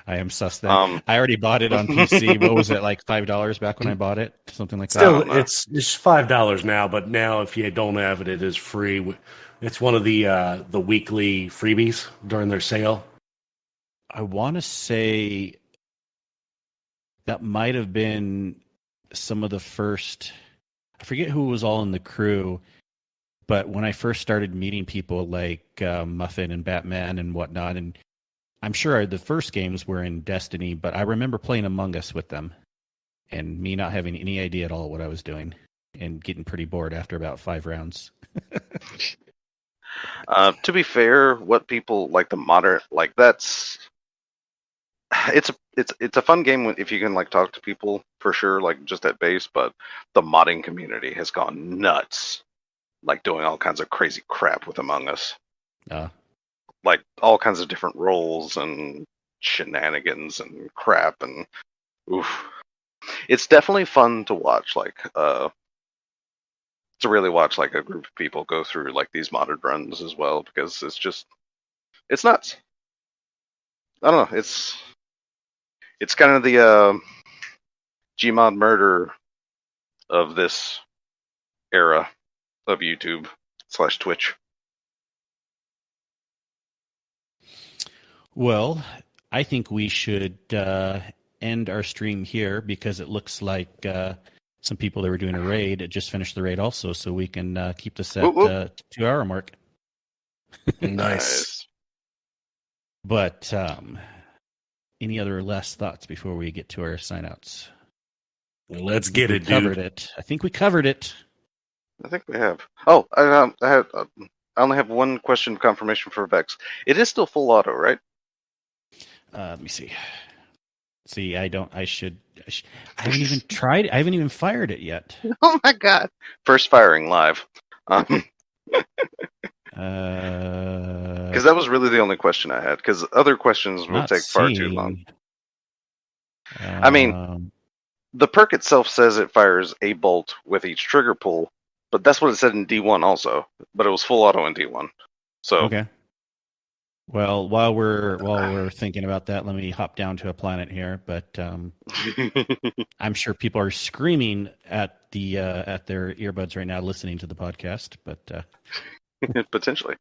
I am sus then. Um, I already bought it on PC. What was it, like $5 back when I bought it? Something like that. Still, it's $5 now, but now if you don't have it, it is free. It's one of the weekly freebies during their sale. I want to say that might have been some of the first. I forget who was all in the crew, but when I first started meeting people like Muffin and Batman and whatnot, and I'm sure the first games were in Destiny, but I remember playing Among Us with them and me not having any idea at all what I was doing and getting pretty bored after about 5 rounds. To be fair, what people like the modern like that's it's a fun game if you can like talk to people for sure, like just at base. But the modding community has gone nuts, like doing all kinds of crazy crap with Among Us, like all kinds of different roles and shenanigans and crap and oof. It's definitely fun to watch, like to really watch like a group of people go through like these modded runs as well, because it's nuts. I don't know, it's kind of the Gmod murder of this era of YouTube / Twitch. Well, I think we should end our stream here because it looks like some people that were doing a raid just finished the raid also, so we can keep this at 2-hour mark. Nice. But any other last thoughts before we get to our sign-outs? Let's get it, dude. Covered it. I think we covered it. I think we have. Oh, I only have one question confirmation for Vex. It is still full auto, right? Let me see. I haven't even tried. I haven't even fired it yet. Oh my god! First firing live. Because that was really the only question I had. Because other questions will take far too long. I mean, the perk itself says it fires a bolt with each trigger pull, but that's what it said in D1 also. But it was full auto in D1. So okay. Well, while we're thinking about that, let me hop down to a planet here. But I'm sure people are screaming at their earbuds right now, listening to the podcast. But potentially,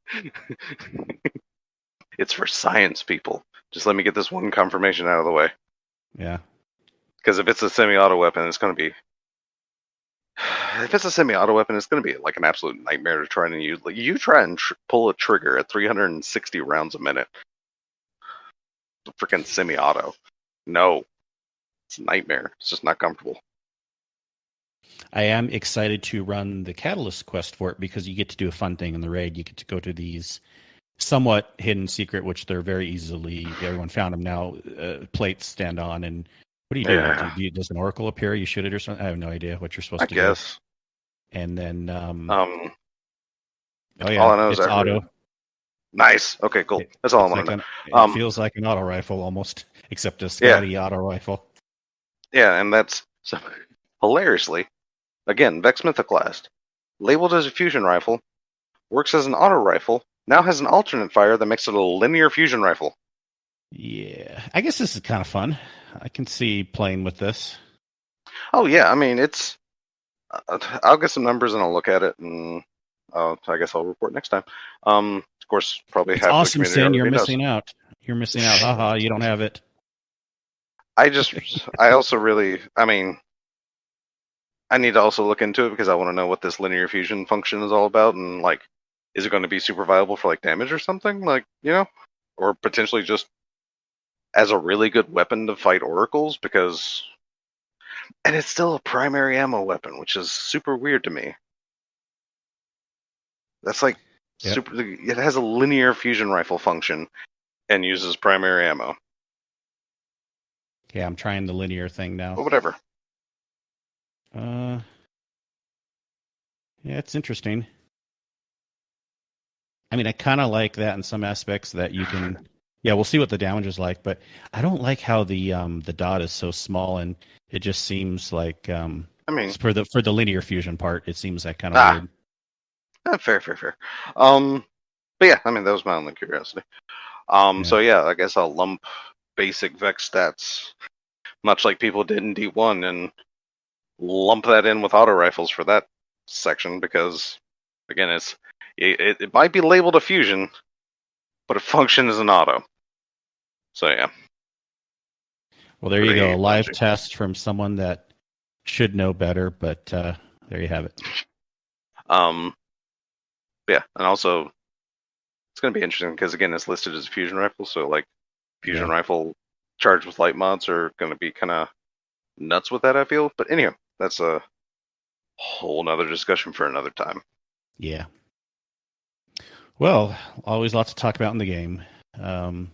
it's for science people. Just let me get this one confirmation out of the way. Yeah. Because if it's a semi-auto weapon, it's going to be. If it's a semi-auto weapon, it's going to be like an absolute nightmare to try and use. Like, you try and pull a trigger at 360 rounds a minute. Freaking semi-auto. No. It's a nightmare. It's just not comfortable. I am excited to run the Catalyst quest for it because you get to do a fun thing in the raid. You get to go to these somewhat hidden secret, which they're very easily, everyone found them now, plates stand on. And what do you do? Yeah. Does an oracle appear? You shoot it or something? I have no idea what you're supposed to do. I guess. And then, oh yeah, all I know is it's auto. Nice. Okay, cool. That's all I want to know. It feels like an auto rifle almost, except a Scotty auto rifle. Yeah, and that's so, hilariously, again, Vex Mythoclast, labeled as a fusion rifle, works as an auto rifle, now has an alternate fire that makes it a linear fusion rifle. Yeah, I guess this is kind of fun. I can see playing with this. Oh yeah, I mean it's. I'll get some numbers and I'll look at it, and I guess I'll report next time. Of course, probably it's half awesome, the community. Sin. You're missing out. You're missing out. Haha, you don't have it. I also really, I mean, I need to also look into it because I want to know what this linear fusion function is all about, and like, is it going to be super viable for like damage or something, like, you know, or potentially just as a really good weapon to fight oracles, because, and it's still a primary ammo weapon, which is super weird to me. That's like super. It has a linear fusion rifle function and uses primary ammo. Yeah, I'm trying the linear thing now. But whatever. Yeah, it's interesting. I mean, I kind of like that in some aspects that you can. Yeah, we'll see what the damage is like, but I don't like how the dot is so small, and it just seems like. I mean, for the linear fusion part, it seems like kind of weird. Fair. But yeah, I mean, that was my only curiosity. So yeah, I guess I'll lump basic Vex stats, much like people did in D1, and lump that in with auto rifles for that section because, again, it might be labeled a fusion, but it functions as an auto. So yeah. Well, there you go. A live Pretty test from someone that should know better, but there you have it. Yeah, and also it's going to be interesting because again, it's listed as a fusion rifle, so like fusion rifle charged with light mods are going to be kind of nuts with that, I feel. But anyhow, that's a whole nother discussion for another time. Yeah. Well, always lots to talk about in the game. I'm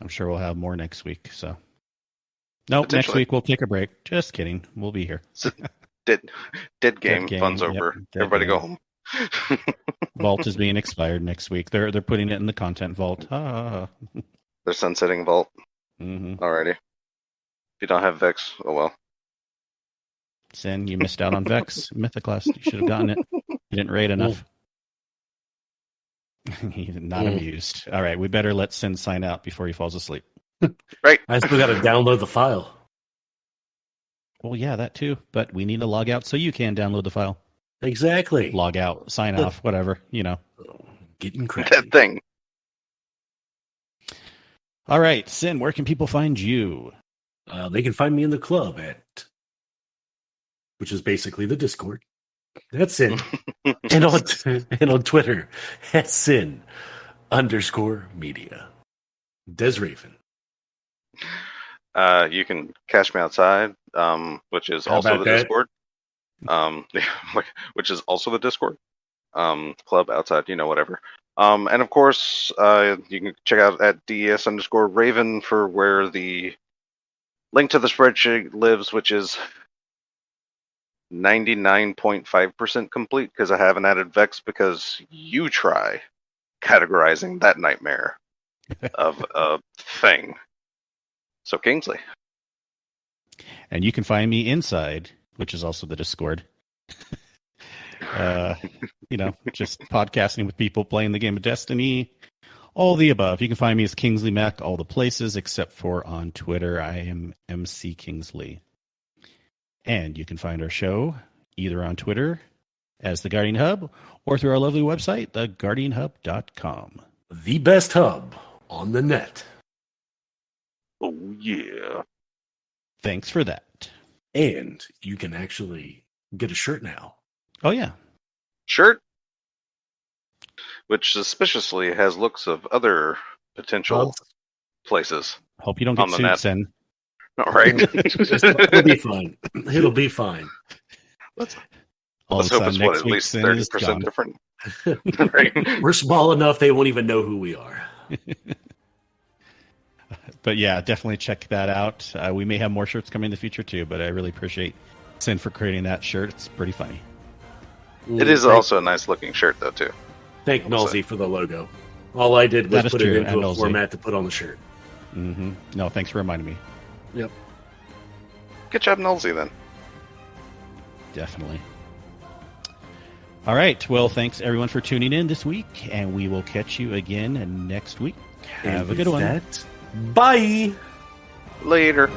sure we'll have more next week. So, nope, next week we'll take a break. Just kidding. We'll be here. Dead game. Fun's over. Everybody go home. Vault is being expired next week. They're putting it in the content vault. They're sunsetting Vault. Alrighty. If you don't have Vex, oh well. Sin, you missed out on Vex. Mythoclast. You should have gotten it. You didn't raid enough. He's not amused. All right, we better let Sin sign out before he falls asleep. Right. I still got to download the file. Well, yeah, that too. But we need to log out so you can download the file. Exactly. Log out, sign off, whatever, Getting crafty. That thing. All right, Sin, where can people find you? They can find me in the club which is basically the Discord. That's Sin. and on Twitter, at Sin_media. DesRaven. You can catch me outside, which is also the Discord. Which is also the Discord. Club outside, whatever. And of course, you can check out at DES_Raven for where the link to the spreadsheet lives, which is 99.5% complete because I haven't added Vex because you try categorizing that nightmare of a thing. So Kingsley. And you can find me inside, which is also the Discord. Just podcasting with people, playing the game of Destiny, all the above. You can find me as Kingsley Mac all the places except for on Twitter. I am MC Kingsley. And you can find our show either on Twitter as The Guardian Hub or through our lovely website, theguardianhub.com. The best hub on the net. Oh, yeah. Thanks for that. And you can actually get a shirt now. Oh, yeah. Shirt? Which suspiciously has looks of other potential places. Hope you don't get sued, Sin. All right. It'll be fine. It'll be fine. Let's hope it's at least 30% different. Right? We're small enough they won't even know who we are. But yeah, definitely check that out. We may have more shirts coming in the future too, but I really appreciate Sin for creating that shirt. It's pretty funny. It is also a nice looking shirt though too. Thank Nalsy for the logo. All I did was put it into a format to put on the shirt. No, thanks for reminding me. Yep. Good job, Nalsy, then. Definitely. All right. Well, thanks everyone for tuning in this week, and we will catch you again next week. Have a good one. Bye. Later.